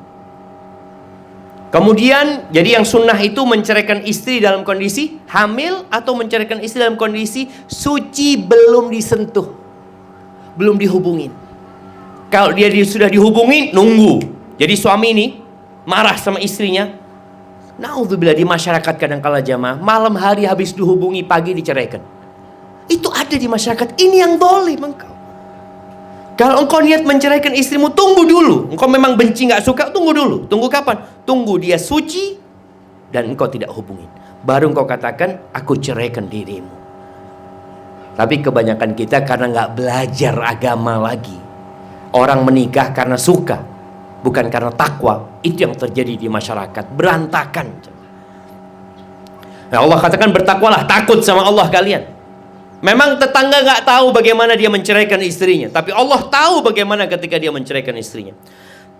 Kemudian, jadi yang sunnah itu menceraikan istri dalam kondisi hamil atau menceraikan istri dalam kondisi suci, belum disentuh, belum dihubungin. Kalau dia sudah dihubungi, nunggu. Jadi suami ini marah sama istrinya. Naudzubillah, di masyarakat kadang-kala jamaah, malam hari habis dihubungi, pagi diceraikan. Itu ada di masyarakat. Ini yang zalim engkau. Kalau engkau niat menceraikan istrimu, tunggu dulu. Engkau memang benci, nggak suka, tunggu dulu. Tunggu kapan? Tunggu dia suci dan engkau tidak hubungin. Baru engkau katakan, aku ceraikan dirimu. Tapi kebanyakan kita karena nggak belajar agama lagi. Orang menikah karena suka, bukan karena takwa. Itu yang terjadi di masyarakat, berantakan. Nah, Allah katakan bertakwalah, takut sama Allah kalian. Memang tetangga nggak tahu bagaimana dia menceraikan istrinya, tapi Allah tahu bagaimana ketika dia menceraikan istrinya.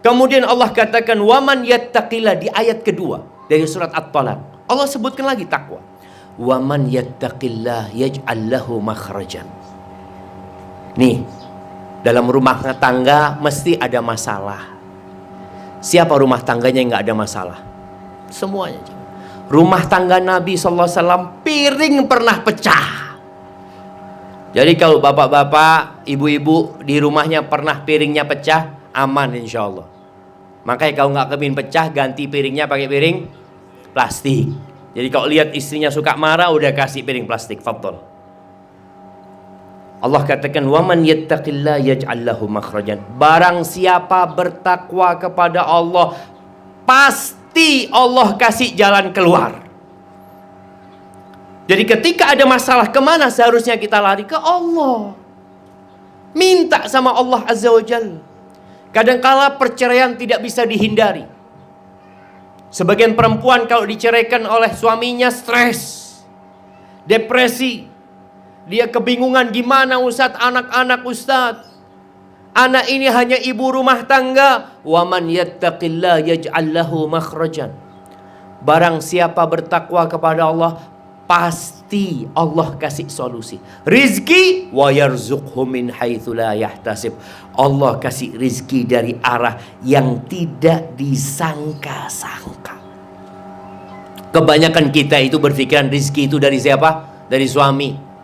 Kemudian Allah katakan waman yattaqillah di ayat kedua dari surat At-Talaq. Allah sebutkan lagi takwa. Waman yattaqillah yaj'al lahu makhrajan. Nih, dalam rumah tangga mesti ada masalah. Siapa rumah tangganya yang nggak ada masalah? Semuanya. Rumah tangga Nabi SAW piring pernah pecah. Jadi kalau bapak-bapak, ibu-ibu di rumahnya pernah piringnya pecah, aman insya Allah. Makanya kalau nggak kepingin pecah, ganti piringnya pakai piring plastik. Jadi kalau lihat istrinya suka marah, udah kasih piring plastik. Fadhol. Allah katakan, waman yattaqillah yaj'al lahu makhrajan. Barang siapa bertakwa kepada Allah, pasti Allah kasih jalan keluar. Jadi ketika ada masalah, kemana seharusnya kita lari? Ke Allah. Minta sama Allah Azza wa Jalla. Kadangkala perceraian tidak bisa dihindari. Sebagian perempuan kalau diceraikan oleh suaminya stres, depresi. Dia kebingungan, gimana Ustadz, anak-anak Ustadz. Anak ini hanya ibu rumah tangga. Waman yattaqillah yaj'al lahu makhrajan. Barang siapa bertakwa kepada Allah, pasti Allah kasih solusi. Rizki wa yarzuqhu min haitsu la yahtasib. Allah kasih rizki dari arah yang tidak disangka-sangka. Kebanyakan kita itu berpikiran rizki itu dari siapa? Dari suami.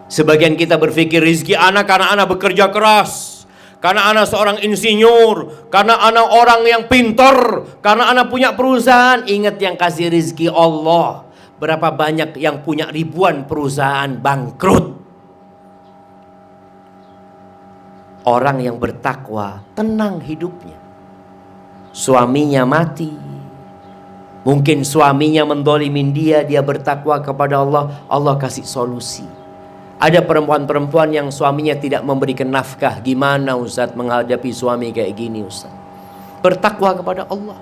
Sebagian kita berpikir rizki anak karena anak bekerja keras, karena anak seorang insinyur, karena anak orang yang pintar, karena anak punya perusahaan. Ingat yang kasih rizki Allah. Berapa banyak yang punya ribuan perusahaan bangkrut. Orang yang bertakwa tenang hidupnya. Suaminya mati, mungkin suaminya mendolimin dia, dia bertakwa kepada Allah, Allah kasih solusi. Ada perempuan-perempuan yang suaminya tidak memberikan nafkah. Gimana Ustaz menghadapi suami kayak gini Ustaz? Bertakwa kepada Allah.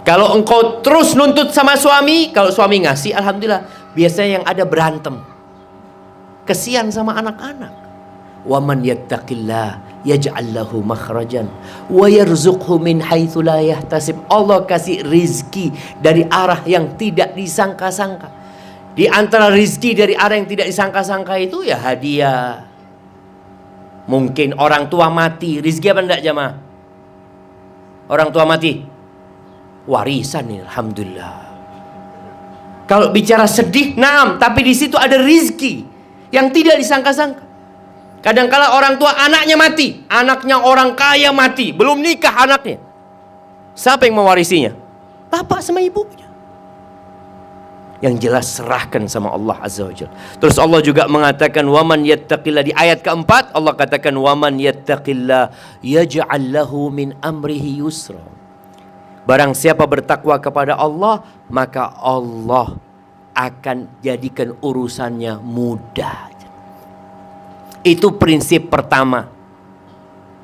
Kalau engkau terus nuntut sama suami, kalau suami ngasih, alhamdulillah. Biasanya yang ada berantem. Kesian sama anak-anak. Waman yattaqillah yaj'al lahu makhrajan wa yarzuqhu min haitsu la yahtasib. Allah kasih rizki dari arah yang tidak disangka-sangka. Di antara rizki dari arah yang tidak disangka-sangka itu ya hadiah. Mungkin orang tua mati, rizki apa enggak jamaah? Orang tua mati, warisan ini, alhamdulillah. Kalau bicara sedih, naam, tapi di situ ada rizki yang tidak disangka-sangka. Kadangkala orang tua anaknya mati, anaknya orang kaya mati, belum nikah anaknya. Siapa yang mewarisinya? Bapak sama ibunya. Yang jelas serahkan sama Allah Azza wa Jalla. Terus Allah juga mengatakan waman yattaqillah, di ayat keempat Allah katakan waman yattaqillah yaj'al lahu min amrihi yusra. Barang siapa bertakwa kepada Allah, maka Allah akan jadikan urusannya mudah. Itu prinsip pertama.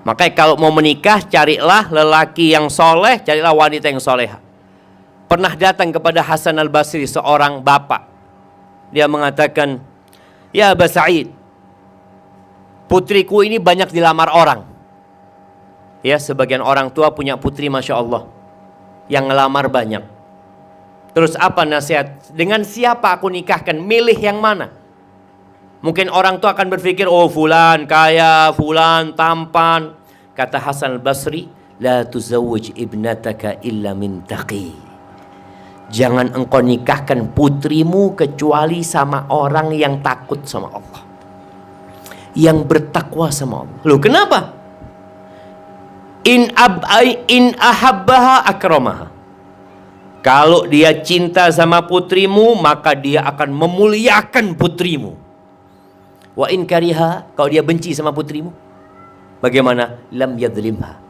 Makanya kalau mau menikah, carilah lelaki yang soleh, carilah wanita yang soleha. Pernah datang kepada Hasan al-Basri seorang bapak. Dia mengatakan, ya Aba Sa'id, putriku ini banyak dilamar orang. Ya, sebagian orang tua punya putri Masya Allah, yang ngelamar banyak. Terus apa nasihat? Dengan siapa aku nikahkan? Milih yang mana? Mungkin orang tua akan berpikir, oh fulan kaya, fulan tampan. Kata Hasan al-Basri, la tuzawwij ibnataka illa min taqi. Jangan engkau nikahkan putrimu kecuali sama orang yang takut sama Allah, yang bertakwa sama Allah. Loh kenapa? In ahabbaha akramaha. Kalau dia cinta sama putrimu, maka dia akan memuliakan putrimu. Wa in kariha, kalau dia benci sama putrimu, bagaimana? Lam yadlimha.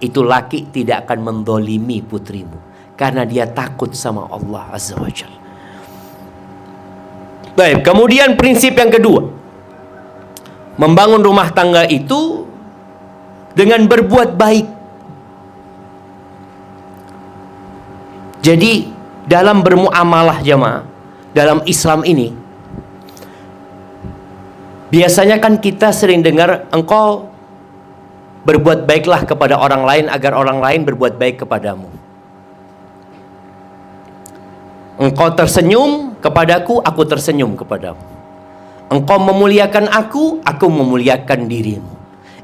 Itu laki tidak akan mendolimi putrimu, karena dia takut sama Allah Azza wa Jalla. Baik, kemudian prinsip yang kedua, membangun rumah tangga itu dengan berbuat baik. Jadi dalam bermuamalah jamaah, dalam Islam ini, biasanya kan kita sering dengar, engkau berbuat baiklah kepada orang lain agar orang lain berbuat baik kepadamu. Engkau tersenyum kepadaku, aku tersenyum kepadamu. Engkau memuliakan aku memuliakan dirimu.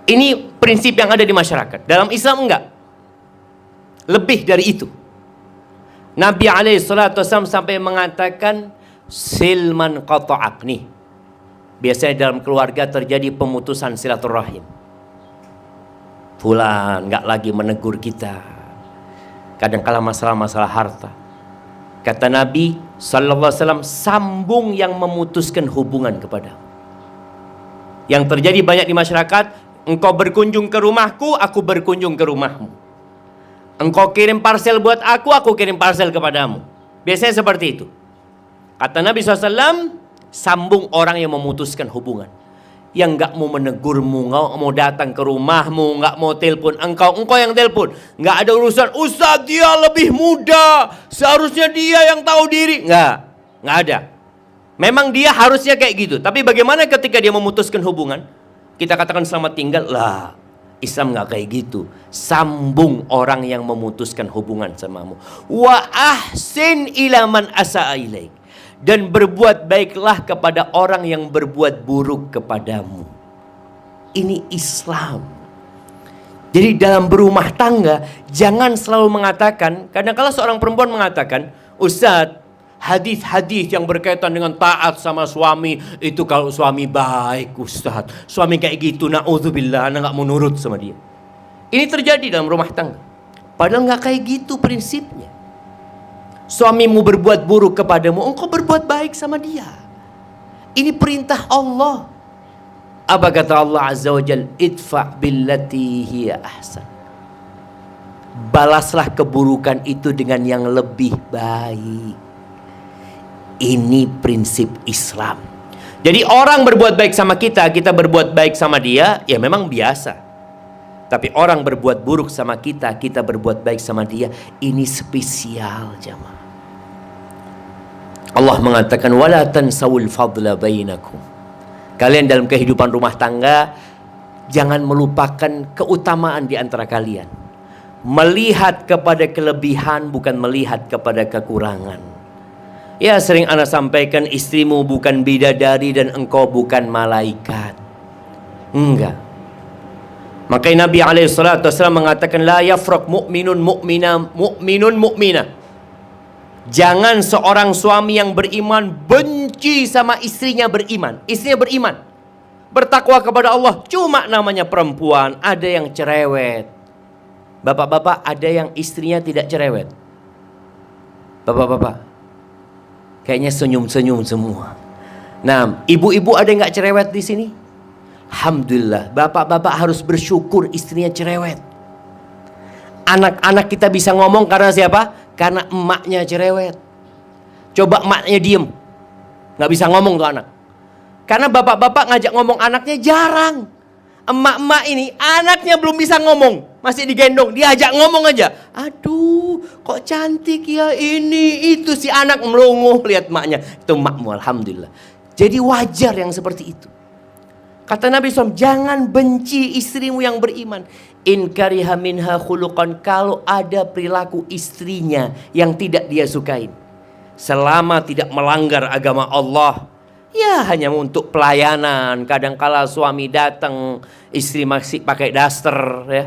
Ini prinsip yang ada di masyarakat. Dalam Islam enggak. Lebih dari itu. Nabi SAW sampai mengatakan, silman qata'ak. Nih, biasanya dalam keluarga terjadi pemutusan silaturahim. Fulan nggak lagi menegur kita, kadang-kala masalah-masalah harta. Kata Nabi SAW, sambung yang memutuskan hubungan kepada. Yang terjadi banyak di masyarakat, engkau berkunjung ke rumahku, aku berkunjung ke rumahmu. Engkau kirim parcel buat aku kirim parcel kepadamu. Biasanya seperti itu. Kata Nabi SAW, sambung orang yang memutuskan hubungan. Yang nggak mau menegurmu, nggak mau datang ke rumahmu, nggak mau telepon engkau yang telepon. Nggak ada urusan, Ustaz dia lebih muda, seharusnya dia yang tahu diri. Nggak ada. Memang dia harusnya kayak gitu. Tapi bagaimana ketika dia memutuskan hubungan? Kita katakan selamat tinggal. Lah, Islam nggak kayak gitu. Sambung orang yang memutuskan hubungan samamu. Wa ahsin ila man asa'a ilaik. Dan berbuat baiklah kepada orang yang berbuat buruk kepadamu. Ini Islam. Jadi dalam berumah tangga, jangan selalu mengatakan, kadang-kala seorang perempuan mengatakan, Ustaz, hadis-hadis yang berkaitan dengan taat sama suami, itu kalau suami baik Ustaz. Suami kayak gitu, na'udzubillah, anak gak mau nurut sama dia. Ini terjadi dalam rumah tangga. Padahal gak kayak gitu prinsipnya. Suamimu berbuat buruk kepadamu, engkau berbuat baik sama dia. Ini perintah Allah. Apa kata Allah Azza wa Jal? Idfa' billati hiya ahsan. Balaslah keburukan itu dengan yang lebih baik. Ini prinsip Islam. Jadi orang berbuat baik sama kita, kita berbuat baik sama dia, ya memang biasa. Tapi orang berbuat buruk sama kita, kita berbuat baik sama dia, ini spesial jamaah. Allah mengatakan wala tansawul fadla bainakum. Kalian dalam kehidupan rumah tangga jangan melupakan keutamaan di antara kalian. Melihat kepada kelebihan bukan melihat kepada kekurangan. Ya, sering ana sampaikan, istrimu bukan bidadari dan engkau bukan malaikat. Enggak. Makanya Nabi SAW mengatakan la yafraq mu'minun mu'mina. Jangan seorang suami yang beriman benci sama istrinya beriman. Istrinya beriman, bertakwa kepada Allah, cuma namanya perempuan, ada yang cerewet. Bapak-bapak, ada yang istrinya tidak cerewet? Bapak-bapak, kayaknya senyum-senyum semua. Nah, ibu-ibu ada yang nggak cerewet di sini? Alhamdulillah, bapak-bapak harus bersyukur istrinya cerewet. Anak-anak kita bisa ngomong karena siapa? Karena emaknya cerewet. Coba emaknya diem, nggak bisa ngomong tuh anak. Karena bapak-bapak ngajak ngomong anaknya jarang. Emak-emak ini anaknya belum bisa ngomong, masih digendong, diajak ngomong aja. Aduh, kok cantik ya ini itu, si anak melongo lihat emaknya. Itu emakmu, alhamdulillah. Jadi wajar yang seperti itu. Kata Nabi SAW, jangan benci istrimu yang beriman. In kariha minha khuluqan, kalau ada perilaku istrinya yang tidak dia sukain, selama tidak melanggar agama Allah, ya hanya untuk pelayanan. Kadangkala suami datang, istri masih pakai daster ya.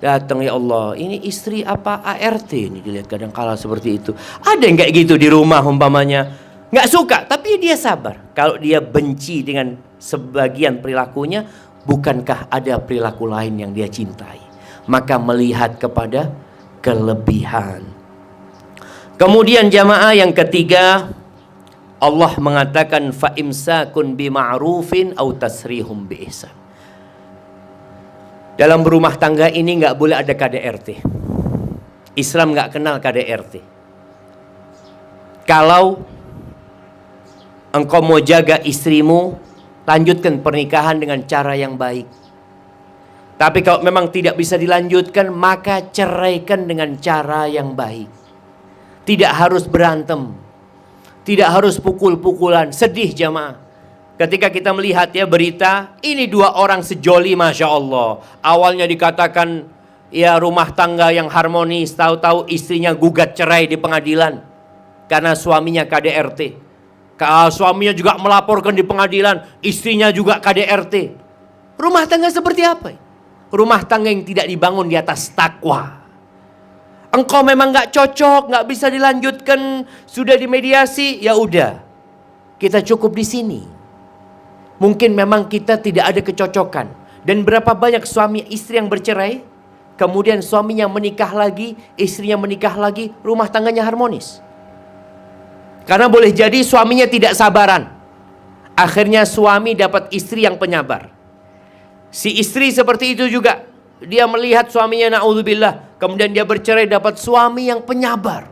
Datang, ya Allah, ini istri apa ART ini, dilihat kadangkala seperti itu. Ada yang kayak gitu di rumah umpamanya, nggak suka, tapi dia sabar. Kalau dia benci dengan sebagian perilakunya, bukankah ada perilaku lain yang dia cintai? Maka melihat kepada kelebihan. Kemudian jamaah yang ketiga, Allah mengatakan fa imsakun bima'rufin au tasrihum biihsan. Dalam berumah tangga ini nggak boleh ada KDRT. Islam nggak kenal KDRT. Kalau engkau mau jaga istrimu, lanjutkan pernikahan dengan cara yang baik. Tapi kalau memang tidak bisa dilanjutkan, maka ceraikan dengan cara yang baik. Tidak harus berantem, tidak harus pukul-pukulan. Sedih jamaah ketika kita melihat ya berita, ini dua orang sejoli, Masya Allah. Awalnya dikatakan ya rumah tangga yang harmonis, tahu-tahu istrinya gugat cerai di pengadilan karena suaminya KDRT. Suaminya juga melaporkan di pengadilan, istrinya juga KDRT. Rumah tangga seperti apa? Rumah tangga yang tidak dibangun di atas takwa. Engkau memang nggak cocok, nggak bisa dilanjutkan, sudah dimediasi, ya udah, kita cukup di sini. Mungkin memang kita tidak ada kecocokan. Dan berapa banyak suami istri yang bercerai, kemudian suaminya menikah lagi, istrinya menikah lagi, rumah tangganya harmonis. Karena boleh jadi suaminya tidak sabaran. Akhirnya suami dapat istri yang penyabar. Si istri seperti itu juga. Dia melihat suaminya, na'udzubillah, kemudian dia bercerai, dapat suami yang penyabar.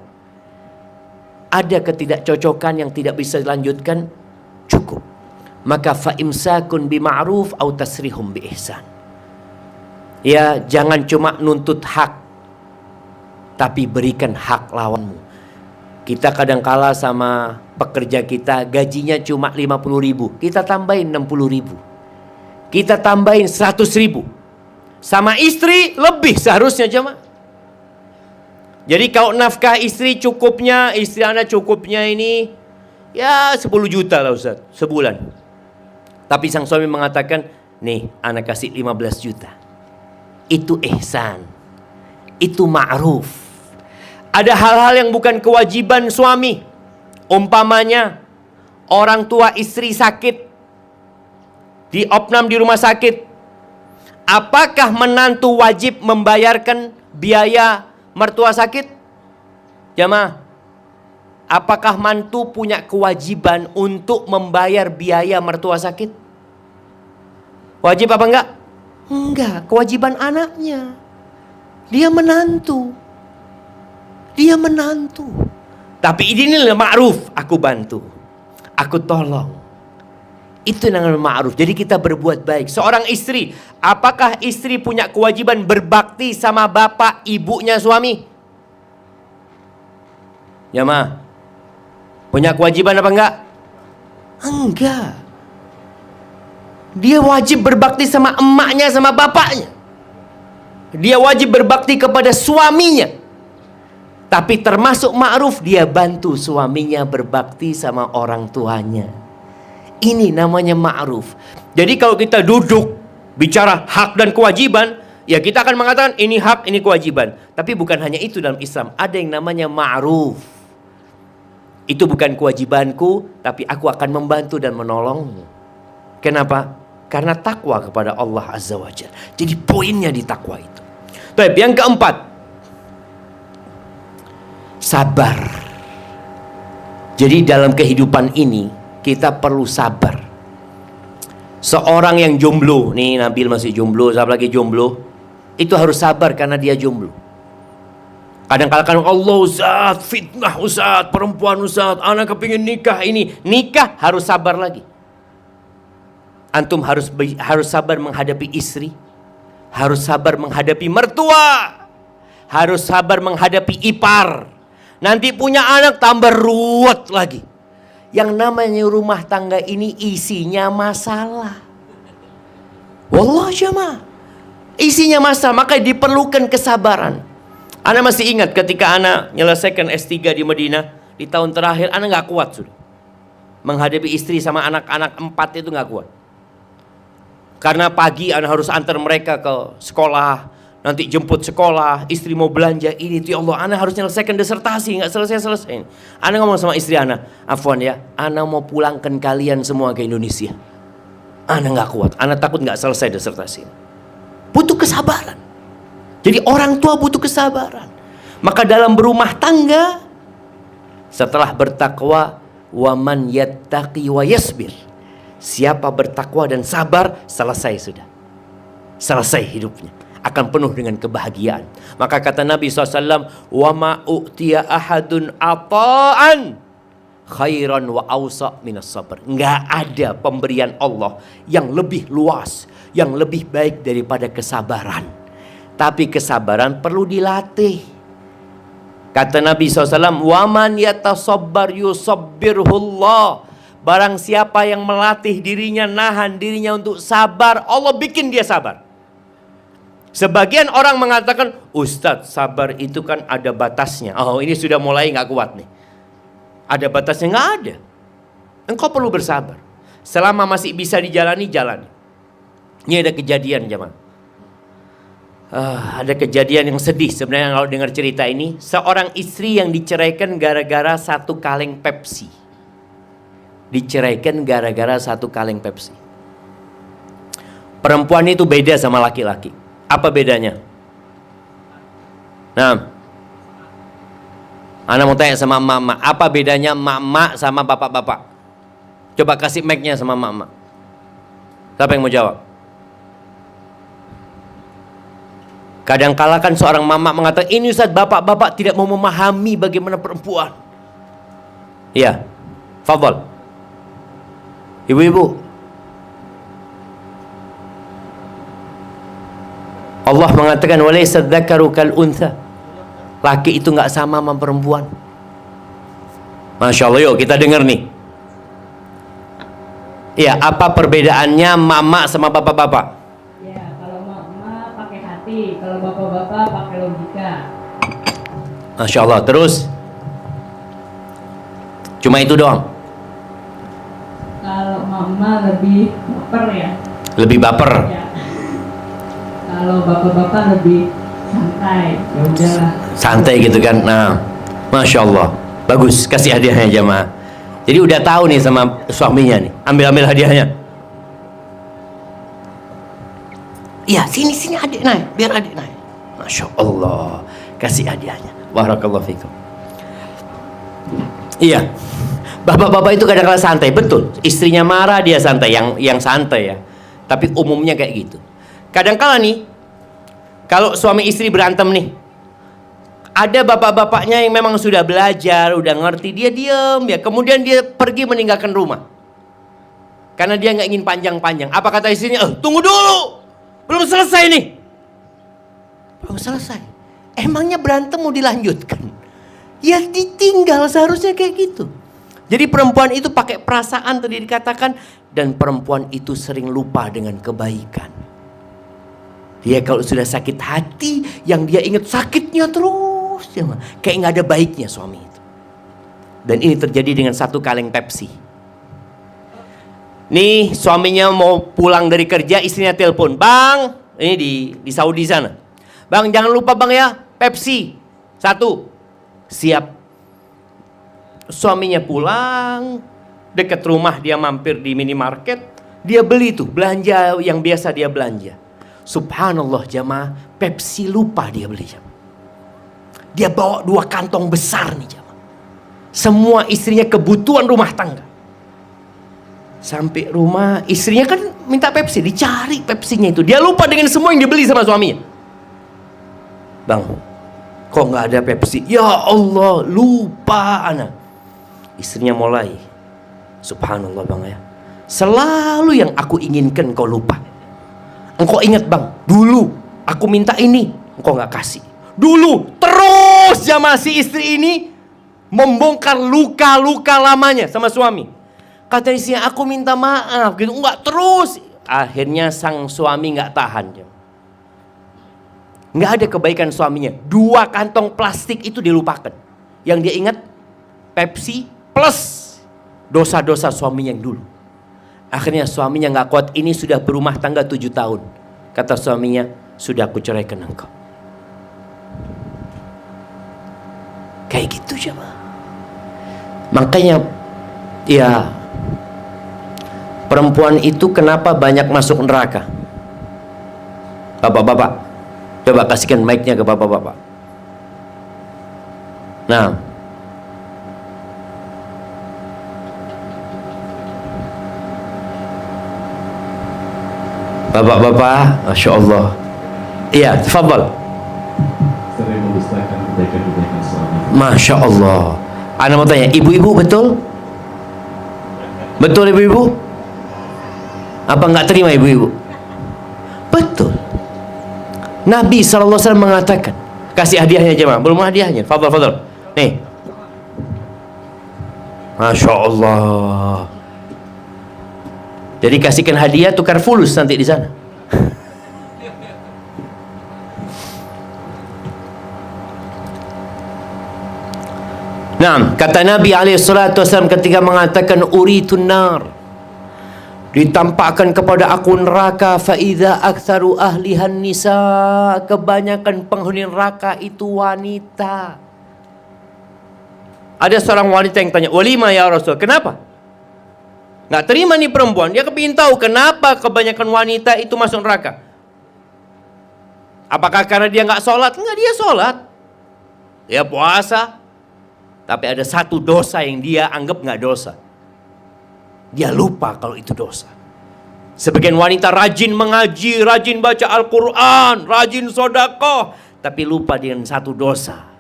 Ada ketidakcocokan yang tidak bisa dilanjutkan, cukup. Maka fa'imsakun bima'ruf au tasrihum bi ihsan. Ya, jangan cuma nuntut hak, tapi berikan hak lawanmu. Kita kadangkala sama pekerja kita gajinya cuma 50.000, kita tambahin 60.000. Kita tambahin 100.000. Sama istri lebih seharusnya jemaah. Jadi kalau nafkah istri cukupnya, istri anak cukupnya ini ya 10 juta lah Ustaz, sebulan. Tapi sang suami mengatakan, nih anak kasih 15 juta. Itu ihsan. Itu ma'ruf. Ada hal-hal yang bukan kewajiban suami. Umpamanya orang tua istri sakit, diopnam di rumah sakit. Apakah menantu wajib membayarkan biaya mertua sakit? Jamaah, apakah mantu punya kewajiban untuk membayar biaya mertua sakit? Wajib apa enggak? Enggak, kewajiban anaknya. Dia menantu. Dia menantu. Tapi ini ma'ruf, aku bantu. Aku tolong. Itu namanya ma'ruf. Jadi kita berbuat baik. Seorang istri, apakah istri punya kewajiban berbakti sama bapak ibunya suami? Ya ma, punya kewajiban apa enggak? Enggak. Dia wajib berbakti sama emaknya, sama bapaknya. Dia wajib berbakti kepada suaminya. Tapi termasuk ma'ruf, dia bantu suaminya berbakti sama orang tuanya. Ini namanya ma'ruf. Jadi kalau kita duduk bicara hak dan kewajiban, ya kita akan mengatakan ini hak, ini kewajiban. Tapi bukan hanya itu dalam Islam. Ada yang namanya ma'ruf. Itu bukan kewajibanku, tapi aku akan membantu dan menolongmu. Kenapa? Karena takwa kepada Allah Azza wa Jalla. Jadi poinnya di takwa itu. Baik, yang keempat, sabar. Jadi dalam kehidupan ini kita perlu sabar. Seorang yang jomblo, nih Nabil masih jomblo, saya lagi jomblo, itu harus sabar karena dia jomblo. Kadang-kadang Allah Ustaz, fitnah Ustaz, perempuan Ustaz, anak kepingin nikah ini. Nikah harus sabar lagi. Antum harus sabar menghadapi istri, harus sabar menghadapi mertua, harus sabar menghadapi ipar. Nanti punya anak tambah ruwet lagi. Yang namanya rumah tangga ini isinya masalah. Wallah jemaah, isinya masalah, maka diperlukan kesabaran. Ana masih ingat ketika Ana menyelesaikan S3 di Madinah, di tahun terakhir Ana nggak kuat sudah. Menghadapi istri sama anak-anak 4 itu nggak kuat. Karena pagi Ana harus antar mereka ke sekolah, nanti jemput sekolah, istri mau belanja ini, ya Allah, Ana harus menyelesaikan disertasi, nggak selesai. Ana ngomong sama istri Ana, afwan ya, Ana mau pulangkan kalian semua ke Indonesia. Ana nggak kuat, Ana takut nggak selesai disertasi. Butuh kesabaran. Jadi orang tua butuh kesabaran. Maka dalam berumah tangga, setelah bertakwa, waman yattaqi wa yasbir. Siapa bertakwa dan sabar, selesai sudah. Selesai hidupnya. Akan penuh dengan kebahagiaan. Maka kata Nabi SAW, wa ma u'tiya ahadun ata'an khairan wa awsa minas sabr. Nggak ada pemberian Allah yang lebih luas, yang lebih baik daripada kesabaran. Tapi kesabaran perlu dilatih. Kata Nabi SAW, waman yatasabbar yusabbirhullah. Barang siapa yang melatih dirinya, nahan dirinya untuk sabar, Allah bikin dia sabar. Sebagian orang mengatakan, Ustadz, sabar itu kan ada batasnya. Oh, ini sudah mulai nggak kuat nih. Ada batasnya? Nggak ada. Engkau perlu bersabar. Selama masih bisa dijalani, jalani. Ini ada kejadian jemaah. Ada kejadian yang sedih sebenarnya kalau dengar cerita ini. Seorang istri yang diceraikan gara-gara satu kaleng Pepsi. Diceraikan gara-gara satu kaleng Pepsi. Perempuan itu beda sama laki-laki. Apa bedanya? Nah, Ana mau tanya sama emak-emak, apa bedanya emak-emak sama bapak-bapak? Coba kasih mic-nya sama emak-emak. Siapa yang mau jawab? Kadangkala kan seorang mama mengatakan, ini Ustaz, bapak-bapak tidak mau memahami bagaimana perempuan. Iya, fadhal. Ibu-ibu, Allah mengatakan, walaysa dzakaru kal untha. Laki itu nggak sama sama perempuan. Masya Allah, yuk kita dengar nih. Iya, apa perbedaannya mama sama bapak-bapak? Ya, kalau mama pakai hati, kalau bapak-bapak pakai logika. Masya Allah, terus? Cuma itu doang? Kalau mama lebih baper ya. Lebih baper? Ya. Kalau bapak-bapak lebih santai. Ya udahlah. Santai gitu kan? Nah, Masya Allah, bagus, kasih hadiahnya jamaah. Jadi udah tahu nih sama suaminya nih, ambil hadiahnya. Iya, sini adik naik, biar adik naik. Masya Allah, kasih hadiahnya. Barakallahu fikum. Iya, bapak-bapak itu kadang-kadang santai, betul. Istrinya marah dia santai, yang santai ya. Tapi umumnya kayak gitu. Kadang-kala nih, kalau suami istri berantem nih, ada bapak-bapaknya yang memang sudah belajar, udah ngerti, dia diam ya. Kemudian dia pergi meninggalkan rumah. Karena dia nggak ingin panjang-panjang. Apa kata istrinya? Tunggu dulu, belum selesai nih. Belum selesai. Emangnya berantem mau dilanjutkan? Ya ditinggal, seharusnya kayak gitu. Jadi perempuan itu pakai perasaan tadi dikatakan, dan perempuan itu sering lupa dengan kebaikan. Dia kalau sudah sakit hati, yang dia ingat sakitnya terus, ya, kayak nggak ada baiknya suami itu. Dan ini terjadi dengan satu kaleng Pepsi. Nih suaminya mau pulang dari kerja, istrinya telepon, bang, ini di Saudi sana, bang jangan lupa bang ya, Pepsi satu, siap. Suaminya pulang, dekat rumah dia mampir di minimarket, dia beli tuh belanja yang biasa dia belanja. Subhanallah jamaah, Pepsi lupa dia beli jamaah. Dia bawa 2 kantong besar nih jamaah. Semua istrinya kebutuhan rumah tangga. Sampai rumah, istrinya kan minta Pepsi, dicari Pepsinya itu. Dia lupa dengan semua yang dibeli sama suaminya. Bang, kok nggak ada Pepsi? Ya Allah, lupa anak. Istrinya mulai, subhanallah bang ya, selalu yang aku inginkan kau lupa. Engkau ingat bang, dulu aku minta ini, engkau nggak kasih. Dulu terus ya masih istri ini membongkar luka-luka lamanya sama suami. Kata istrinya, aku minta maaf gitu, enggak terus. Akhirnya sang suami nggak tahan. Nggak ada kebaikan suaminya. 2 kantong plastik itu dilupakan. Yang dia ingat Pepsi plus dosa-dosa suaminya yang dulu. Akhirnya suaminya nggak kuat, ini sudah berumah tangga 7 tahun. Kata suaminya, sudah aku ceraikan engkau. Kayak gitu jemaah. Makanya ya, perempuan itu kenapa banyak masuk neraka? Bapak-bapak, coba kasihkan mic-nya ke bapak-bapak. Nah, bapak-bapak, Masya Allah. Iya, tafadhal. Sering mendustakan kebaikan-kebaikan suami. Masya Allah. Ana mau tanya, ibu-ibu betul? Betul ibu-ibu? Apa nggak terima ibu-ibu? Betul. Nabi SAW mengatakan, kasih hadiahnya jemaah, belum hadiahnya. Fadhal, fadhal. Nih. Masya Allah. Jadi kasihkan hadiah, tukar fulus nanti di sana. Nah, kata Nabi SAW ketika mengatakan uritun nar, Ditampakkan kepada aku neraka, fa idza aktsaru ahlihan nisa, kebanyakan penghuni neraka itu wanita. Ada seorang wanita yang tanya, "Walima ya Rasul, kenapa?" Nggak terima nih perempuan, dia kepingin tahu kenapa kebanyakan wanita itu masuk neraka. Apakah karena dia nggak sholat? Enggak, dia sholat, dia puasa, tapi ada satu dosa yang dia anggap nggak dosa. Dia lupa kalau itu dosa. Sebagian wanita rajin mengaji, rajin baca Al-Quran, rajin sodakoh, tapi lupa dengan satu dosa.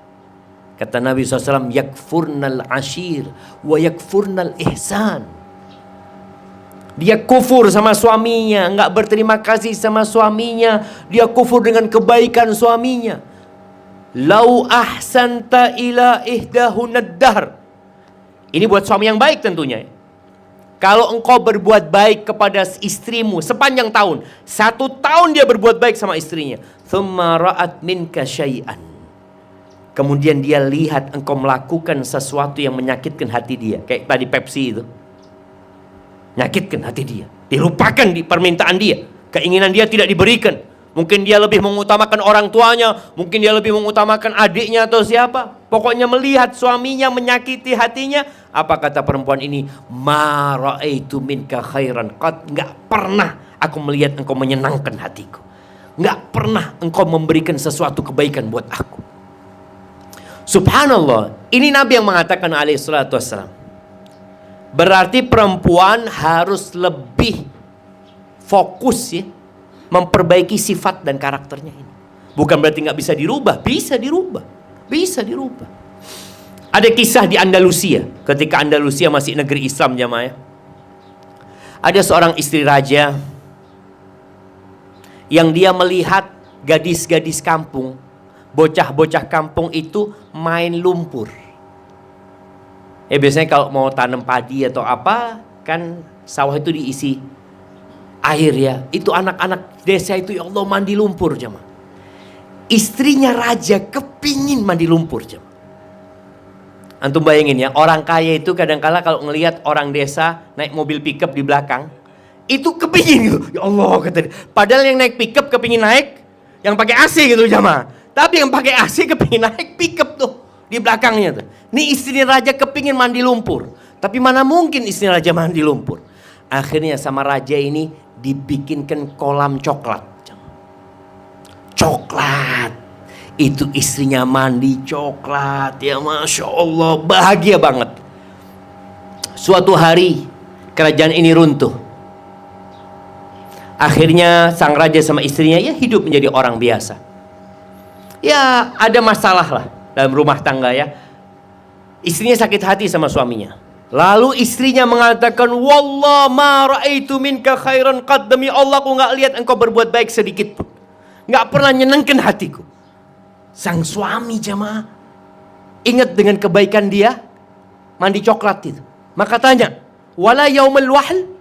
Kata Nabi SAW, yakfurnal ashir wa yakfurnal ihsan. Dia kufur sama suaminya, nggak berterima kasih sama suaminya. Dia kufur dengan kebaikan suaminya. Lau ahsanta ila ihdahunad dahr. Ini buat suami yang baik tentunya. Kalau engkau berbuat baik kepada istrimu sepanjang tahun, 1 tahun dia berbuat baik sama istrinya. Thumma ra'at minka syai'an. Kemudian dia lihat engkau melakukan sesuatu yang menyakitkan hati dia. Kayak tadi Pepsi itu. Nyakitkan hati dia. Dilupakan di permintaan dia. Keinginan dia tidak diberikan. Mungkin dia lebih mengutamakan orang tuanya. Mungkin dia lebih mengutamakan adiknya atau siapa. Pokoknya melihat suaminya menyakiti hatinya. Apa kata perempuan ini? Ma ra'aitu minka khairan qad. Nggak pernah aku melihat engkau menyenangkan hatiku. Nggak pernah engkau memberikan sesuatu kebaikan buat aku. Subhanallah. Ini Nabi yang mengatakan alaihi salatu wassalam. Berarti perempuan harus lebih fokus ya, memperbaiki sifat dan karakternya ini. Bukan berarti nggak bisa dirubah, bisa dirubah, bisa dirubah. Ada kisah di Andalusia, ketika Andalusia masih negeri Islam jamaah. Ada seorang istri raja yang dia melihat gadis-gadis kampung, bocah-bocah kampung itu main lumpur. Biasanya kalau mau tanam padi atau apa, kan sawah itu diisi air ya. Itu anak-anak desa itu, ya Allah, mandi lumpur jemaah. Istrinya raja kepingin mandi lumpur jemaah. Antum bayangin ya, orang kaya itu kadang-kala kalau ngelihat orang desa naik mobil pickup di belakang, itu kepingin gitu. Ya Allah, kata dia. Padahal yang naik pickup kepingin naik yang pakai AC gitu jemaah. Tapi yang pakai AC kepingin naik pickup tuh di belakangnya tuh. Ini istri raja kepingin mandi lumpur. Tapi mana mungkin istri raja mandi lumpur. Akhirnya sama raja ini dibikinkan kolam coklat. Coklat. Itu istrinya mandi coklat. Ya Masya Allah, bahagia banget. Suatu hari kerajaan ini runtuh. Akhirnya sang raja sama istrinya ya hidup menjadi orang biasa. Ya ada masalah lah dalam rumah tangga ya. Istrinya sakit hati sama suaminya. Lalu istrinya mengatakan, "Wallah ma ra'aitu minka khairan qad." Demi Allah aku nggak lihat engkau berbuat baik sedikit pun. Nggak pernah nyenangkan hatiku. Sang suami jamaah ingat dengan kebaikan dia mandi coklat itu. Maka tanya, "Wala yaumul wahl?"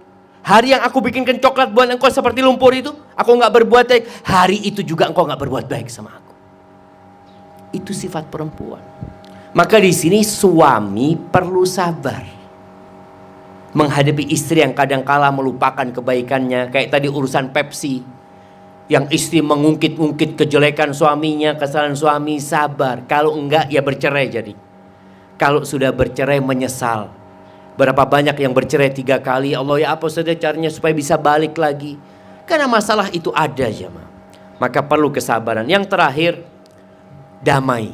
Hari yang aku bikinkan coklat buat engkau seperti lumpur itu, aku nggak berbuat baik. Hari itu juga engkau nggak berbuat baik sama aku. Itu sifat perempuan. Maka di sini suami perlu sabar menghadapi istri yang kadang-kala melupakan kebaikannya. Kayak tadi urusan Pepsi, yang istri mengungkit-ungkit kejelekan suaminya, kesalahan suami, sabar. Kalau enggak ya bercerai jadi. Kalau sudah bercerai menyesal. Berapa banyak yang bercerai 3 kali, Allah ya apa saja caranya supaya bisa balik lagi. Karena masalah itu ada ya. Maka perlu kesabaran. Yang terakhir, damai.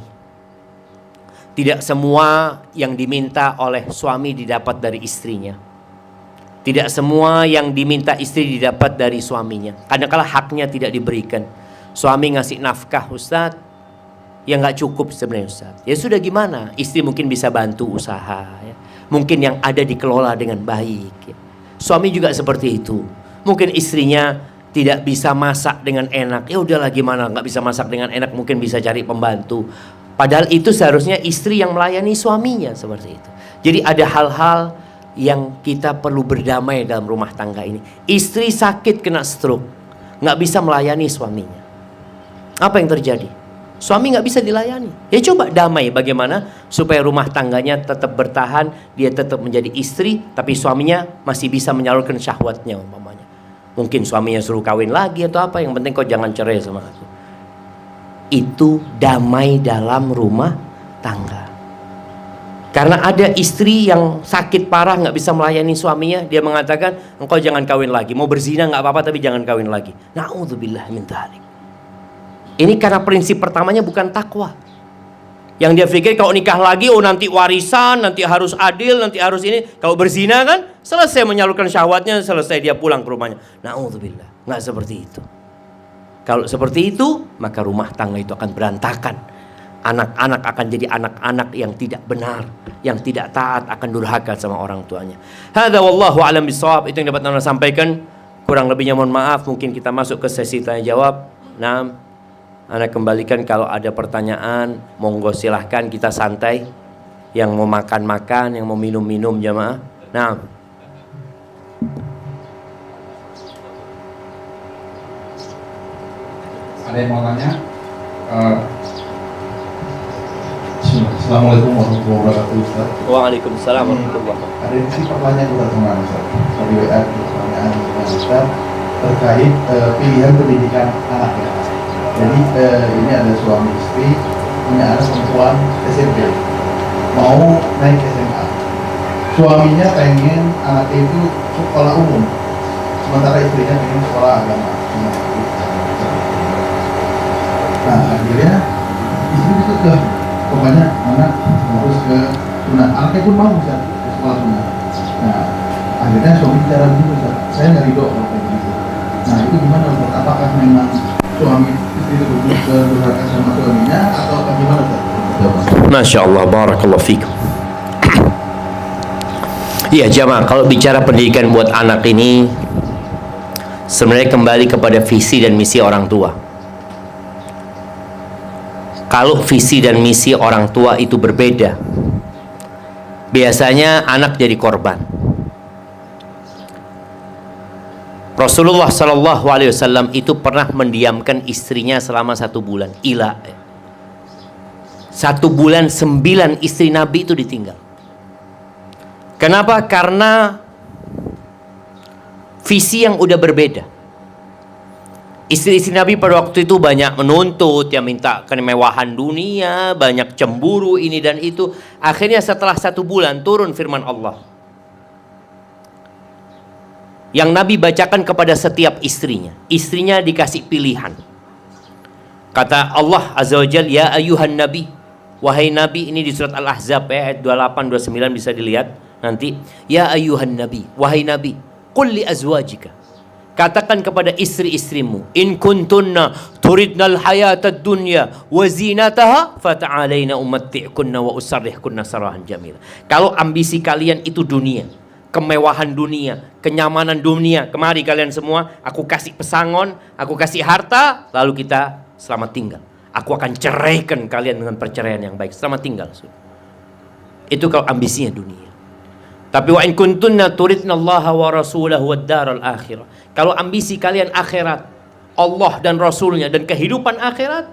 Tidak semua yang diminta oleh suami didapat dari istrinya. Tidak semua yang diminta istri didapat dari suaminya. Kadang-kala haknya tidak diberikan. Suami ngasih nafkah, Ustadz, ya nggak cukup sebenarnya Ustadz. Ya sudah gimana? Istri mungkin bisa bantu usaha. Ya. Mungkin yang ada dikelola dengan baik. Ya. Suami juga seperti itu. Mungkin istrinya tidak bisa masak dengan enak. Ya udahlah gimana? Nggak bisa masak dengan enak, mungkin bisa cari pembantu. Padahal itu seharusnya istri yang melayani suaminya seperti itu. Jadi ada hal-hal yang kita perlu berdamai dalam rumah tangga ini. Istri sakit kena stroke, nggak bisa melayani suaminya. Apa yang terjadi? Suami nggak bisa dilayani. Ya coba damai bagaimana supaya rumah tangganya tetap bertahan, dia tetap menjadi istri, tapi suaminya masih bisa menyalurkan syahwatnya umpamanya. Mungkin suaminya suruh kawin lagi atau apa, yang penting kau jangan cerai sama aku. Itu damai dalam rumah tangga. Karena ada istri yang sakit parah nggak bisa melayani suaminya, dia mengatakan engkau jangan kawin lagi, mau berzina nggak apa-apa tapi jangan kawin lagi. Na'udzubillah min dzalik. Ini karena prinsip pertamanya bukan takwa. Yang dia pikir kalau nikah lagi, oh nanti warisan, nanti harus adil, nanti harus ini. Kalau berzina kan, selesai menyalurkan syahwatnya, selesai dia pulang ke rumahnya. Na'udzubillah, nggak seperti itu. Kalau seperti itu, maka rumah tangga itu akan berantakan. Anak-anak akan jadi anak-anak yang tidak benar, yang tidak taat, akan durhaka sama orang tuanya. Hadza wallahu a'lam bishawab. Itu yang dapat Anda sampaikan. Kurang lebihnya mohon maaf. Mungkin kita masuk ke sesi tanya jawab. Nah, Anda kembalikan kalau ada pertanyaan, monggo silahkan, kita santai. Yang mau makan-makan, yang mau minum-minum jamaah. Nah, ada yang mau tanya? Assalamualaikum warahmatullahi wabarakatuh, Ustaz. Waalaikumsalam warahmatullahi wabarakatuh. Ada yang sih pertanyaan Ustaz kemarin, Ustaz. Dari WA pertanyaan Ustaz terkait pilihan pendidikan anak ya. Jadi ini ada suami istri punya anak perempuan SMP, mau naik SMA. Suaminya pengen anaknya itu sekolah umum, sementara istrinya pengen sekolah agama. Nah akhirnya istri itu ke pokoknya anak harus ke sunat, anaknya pun mau Ustaz, ke sekolah sunat. Nah akhirnya suami bicara begitu Ustaz, saya nggak ridho kalau kayak gitu. Nah itu gimana Ustaz? Apakah memang suami istri itu berhak sama suaminya atau gimana Ustaz? Masya Allah, barakallahu fikum. Iya jamaah, kalau bicara pendidikan buat anak ini sebenarnya kembali kepada visi dan misi orang tua. Kalau visi dan misi orang tua itu berbeda, biasanya anak jadi korban. Rasulullah Shallallahu Alaihi Wasallam itu pernah mendiamkan istrinya selama 1 bulan. 1 bulan 9 istri Nabi itu ditinggal. Kenapa? Karena visi yang udah berbeda. Istri-istri Nabi pada waktu itu banyak menuntut, yang minta kemewahan dunia, banyak cemburu ini dan itu. Akhirnya setelah 1 bulan turun firman Allah yang Nabi bacakan kepada setiap istrinya. Istrinya dikasih pilihan. Kata Allah Azza wa Jalla, ya ayuhan nabi, wahai nabi, ini di surat Al-Ahzab ya, ayat 28 29 bisa dilihat nanti. Ya ayuhan nabi, wahai nabi, qul li azwajika, katakan kepada istri-istrimu, in kuntunna turidnal hayatad dunya wa zinataha fata'alaina umatti'kunna wa usarrihkunna sarahan jamila. Kalau ambisi kalian itu dunia, kemewahan dunia, kenyamanan dunia, kemari kalian semua, aku kasih pesangon, aku kasih harta, lalu kita selamat tinggal. Aku akan ceraikan kalian dengan perceraian yang baik, selamat tinggal. Itu kalau ambisinya dunia. Tapi wa in kuntunna turidnallaha wa rasulahu wad daral akhirah, kalau ambisi kalian akhirat, Allah dan Rasulnya dan kehidupan akhirat,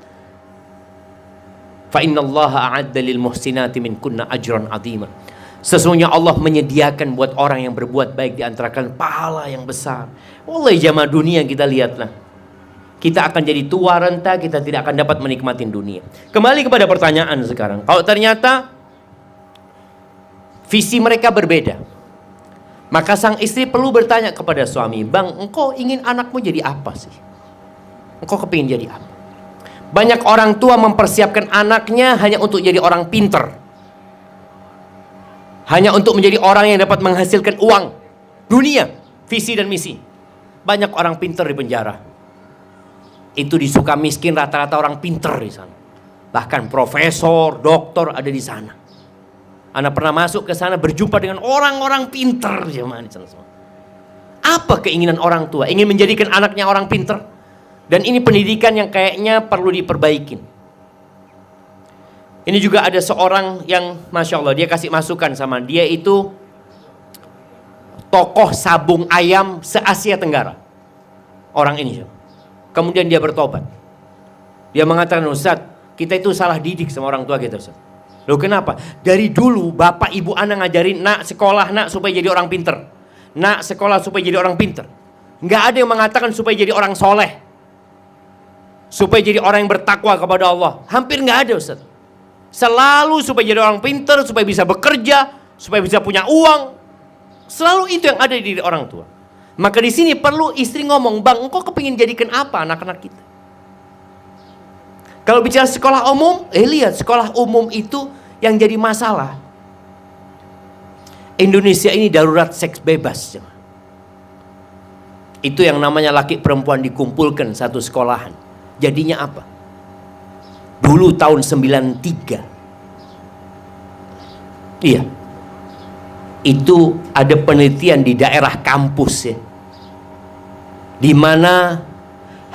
fa innallaha a'adda lil muhsinati minkunna ajran 'azima. Sesungguhnya Allah menyediakan buat orang yang berbuat baik di antara kalian pahala yang besar. Wallahi jamaah, dunia kita lihatlah, kita akan jadi tua renta, kita tidak akan dapat menikmati dunia. Kembali kepada pertanyaan sekarang, kalau ternyata visi mereka berbeda, maka sang istri perlu bertanya kepada suami, bang, engkau ingin anakmu jadi apa sih? Engkau kepingin jadi apa? Banyak orang tua mempersiapkan anaknya hanya untuk jadi orang pinter, hanya untuk menjadi orang yang dapat menghasilkan uang dunia, visi dan misi. Banyak orang pinter di penjara. Itu di Sukamiskin rata-rata orang pinter di sana. Bahkan profesor, doktor ada di sana. Anda pernah masuk ke sana berjumpa dengan orang-orang pinter jemaah di sana semua. Apa keinginan orang tua? Ingin menjadikan anaknya orang pinter. Dan ini pendidikan yang kayaknya perlu diperbaikin. Ini juga ada seorang yang Masya Allah, dia kasih masukan sama dia, itu tokoh sabung ayam se-Asia Tenggara. Orang ini. Kemudian dia bertobat. Dia mengatakan, Ustaz, kita itu salah didik sama orang tua kita, Ustaz. Loh kenapa? Dari dulu bapak ibu anak ngajarin, nak sekolah nak supaya jadi orang pinter, nak sekolah supaya jadi orang pinter. Nggak ada yang mengatakan supaya jadi orang soleh, supaya jadi orang yang bertakwa kepada Allah. Hampir nggak ada, Ustaz. Selalu supaya jadi orang pinter, supaya bisa bekerja, supaya bisa punya uang. Selalu itu yang ada di diri orang tua. Maka di sini perlu istri ngomong, bang, engkau kepingin jadikan apa anak-anak kita? Kalau bicara sekolah umum, lihat sekolah umum itu yang jadi masalah. Indonesia ini darurat seks bebas. Itu yang namanya laki perempuan dikumpulkan satu sekolahan. Jadinya apa? Dulu tahun 93. Iya. Itu ada penelitian di daerah kampus ya. Di mana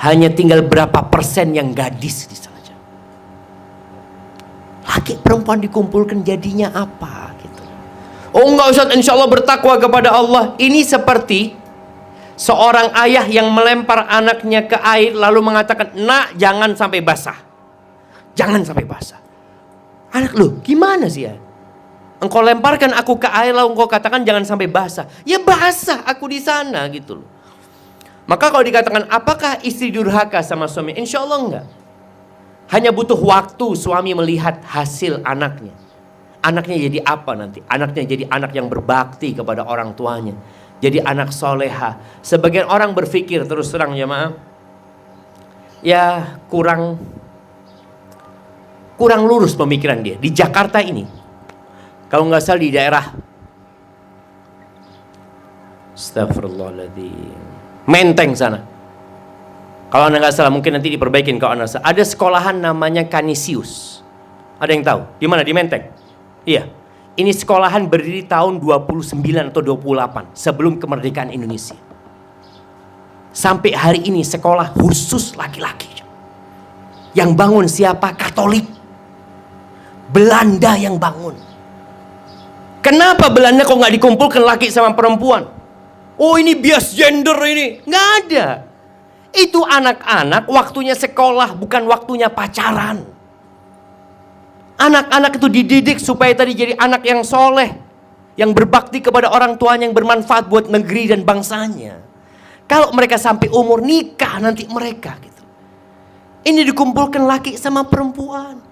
hanya tinggal berapa persen yang gadis di sana. Laki perempuan dikumpulkan jadinya apa gitu. Oh enggak Ustaz, insya Allah bertakwa kepada Allah. Ini seperti seorang ayah yang melempar anaknya ke air lalu mengatakan, nak jangan sampai basah, jangan sampai basah. Anak lu gimana sih ya? Engkau lemparkan aku ke air lalu engkau katakan jangan sampai basah. Ya basah aku di sana gitu loh. Maka kalau dikatakan apakah istri durhaka sama suami? Insya Allah enggak. Hanya butuh waktu suami melihat hasil anaknya. Anaknya jadi apa nanti? Anaknya jadi anak yang berbakti kepada orang tuanya. Jadi anak soleha. Sebagian orang berpikir terus terang ya maaf, ya kurang lurus pemikiran dia. Di Jakarta ini, kalau nggak salah di daerah Astagfirullahaladzim, Menteng sana. Kalau anda nggak salah, mungkin nanti diperbaikin kalau anda salah. Ada sekolahan namanya Canisius. Ada yang tahu? Di mana? Di Menteng? Iya. Ini sekolahan berdiri tahun 29 atau 28 sebelum kemerdekaan Indonesia. Sampai hari ini sekolah khusus laki-laki. Yang bangun siapa? Katolik. Belanda yang bangun. Kenapa Belanda kok nggak dikumpulkan laki sama perempuan? Oh ini bias gender ini. Nggak ada. Itu anak-anak waktunya sekolah, bukan waktunya pacaran. Anak-anak itu dididik supaya tadi jadi anak yang soleh, yang berbakti kepada orang tuanya, yang bermanfaat buat negeri dan bangsanya. Kalau mereka sampai umur nikah nanti mereka gitu. Ini dikumpulkan laki sama perempuan,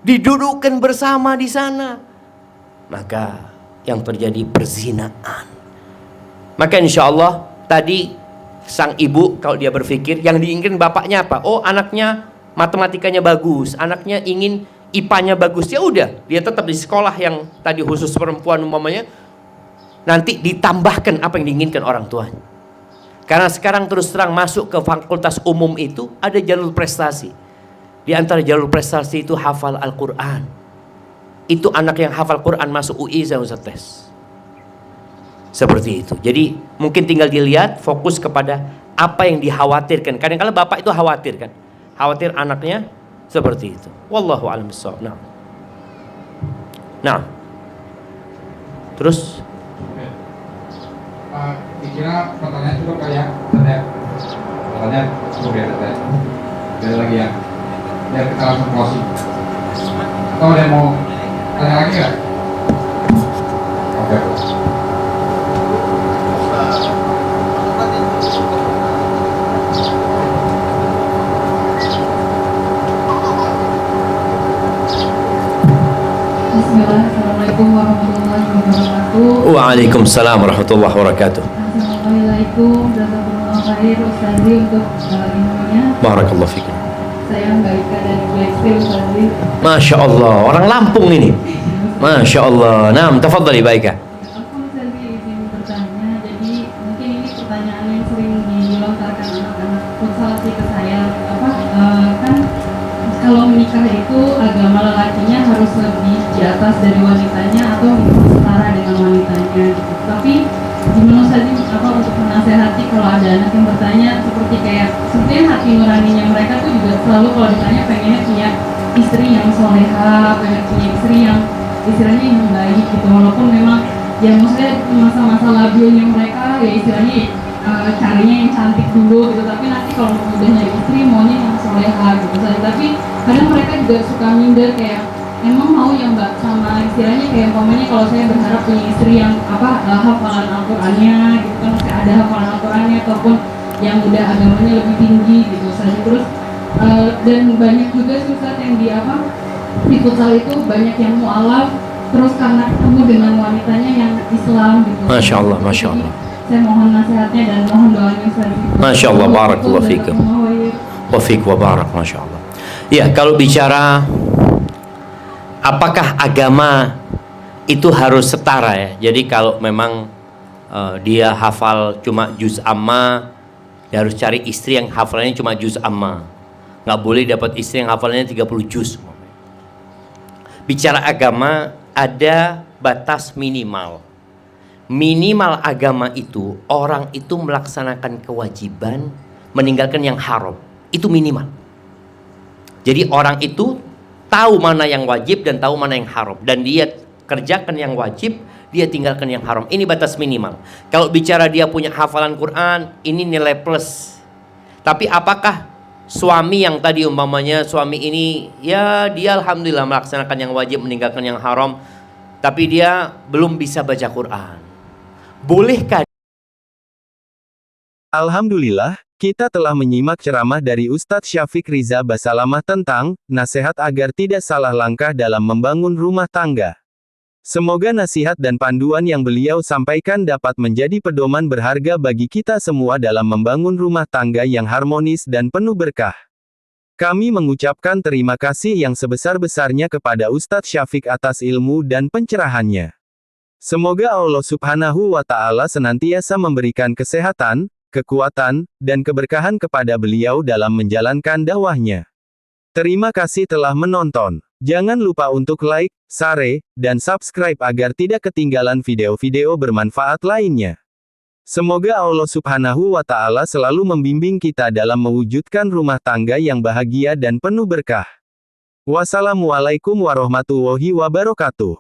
didudukkan bersama di sana. Maka yang terjadi perzinaan. Maka insya Allah tadi sang ibu kalau dia berpikir yang diinginkan bapaknya apa? Oh anaknya matematikanya bagus, anaknya ingin IPA-nya bagus. Ya udah, dia tetap di sekolah yang tadi khusus perempuan umpamanya. Nanti ditambahkan apa yang diinginkan orang tuanya. Karena sekarang terus terang masuk ke fakultas umum itu ada jalur prestasi. Di antara jalur prestasi itu hafal Al-Quran. Itu anak yang hafal Quran masuk UI saya usah tes. Seperti itu. Jadi mungkin tinggal dilihat fokus kepada apa yang dikhawatirkan. Kadang-kadang bapak itu khawatir kan, khawatir anaknya seperti itu. Wallahu a'lam bishawab. Nah, terus dikira pertanyaan cukup kali ya, pertanyaan cukup ya, ada lagi ya, biar kita langsung closing. Atau ada yang mau tanya lagi nggak? Oke. Assalamualaikum warahmatullahi wabarakatuh. Waalaikumsalam warahmatullahi wabarakatuh. Assalamualaikum jazakumullah khair Ustazi untuk ilmunya. Barakallahu fikum. Saya Mbak Ika dari Blackstream Ustazi. Masya Allah, orang Lampung ini. Masya Allah. Nah, tafadhali Mbak Ika. Aku Ustazi izin bertanya. Jadi mungkin ini pertanyaan yang sering dilontarkan anak-anak konsultasi ke saya. Kan kalau menikah itu agama lelakinya harus lebih di atas dari wanitanya atau setara dengan wanitanya gitu. Tapi gimana saja untuk menasehati kalau ada anak yang bertanya seperti kayak sebenarnya hati nuraninya mereka tuh juga selalu kalau ditanya pengennya punya istri yang soleha, pengen punya istri yang istilahnya yang baik gitu, walaupun memang ya maksudnya masa-masa labilnya mereka ya istilahnya carinya yang cantik dulu gitu, tapi nanti kalau udah nyari istri maunya yang soleha gitu. Tapi kadang mereka juga suka minder kayak emang mau yang mbak sama istilahnya kayak umpamanya kalau saya berharap punya istri yang hafalan Al-Qur'annya gitu kan, kayak ada hafalan Al-Qur'annya ataupun yang udah agamanya lebih tinggi gitu saja. Terus dan banyak juga susah yang di futsal itu banyak yang mualaf, terus karena ketemu dengan wanitanya yang Islam gitu. Masya Allah, Masya Allah. Saya mohon nasihatnya dan mohon doanya Ustaz. Masya Allah, barakallahu fikum. Wa fiik wa barak, Masya Allah. Ya, kalau bicara apakah agama itu harus setara ya. Jadi kalau memang dia hafal cuma juz amma, dia harus cari istri yang hafalannya cuma juz amma. Nggak boleh dapat istri yang hafalannya 30 juz. Bicara agama ada batas minimal. Minimal agama itu orang itu melaksanakan kewajiban, meninggalkan yang haram. Itu minimal. Jadi orang itu tahu mana yang wajib dan tahu mana yang haram, dan dia kerjakan yang wajib, dia tinggalkan yang haram. Ini batas minimal. Kalau bicara dia punya hafalan Quran, ini nilai plus. Tapi apakah suami yang tadi umpamanya suami ini ya dia alhamdulillah melaksanakan yang wajib, meninggalkan yang haram, tapi dia belum bisa baca Quran, bolehkah? Alhamdulillah, kita telah menyimak ceramah dari Ustadz Syafiq Riza Basalamah tentang nasihat agar tidak salah langkah dalam membangun rumah tangga. Semoga nasihat dan panduan yang beliau sampaikan dapat menjadi pedoman berharga bagi kita semua dalam membangun rumah tangga yang harmonis dan penuh berkah. Kami mengucapkan terima kasih yang sebesar-besarnya kepada Ustadz Syafiq atas ilmu dan pencerahannya. Semoga Allah Subhanahu wa Ta'ala senantiasa memberikan kesehatan, kekuatan, dan keberkahan kepada beliau dalam menjalankan dakwahnya. Terima kasih telah menonton. Jangan lupa untuk like, share, dan subscribe agar tidak ketinggalan video-video bermanfaat lainnya. Semoga Allah Subhanahu wa Ta'ala selalu membimbing kita dalam mewujudkan rumah tangga yang bahagia dan penuh berkah. Wassalamualaikum warahmatullahi wabarakatuh.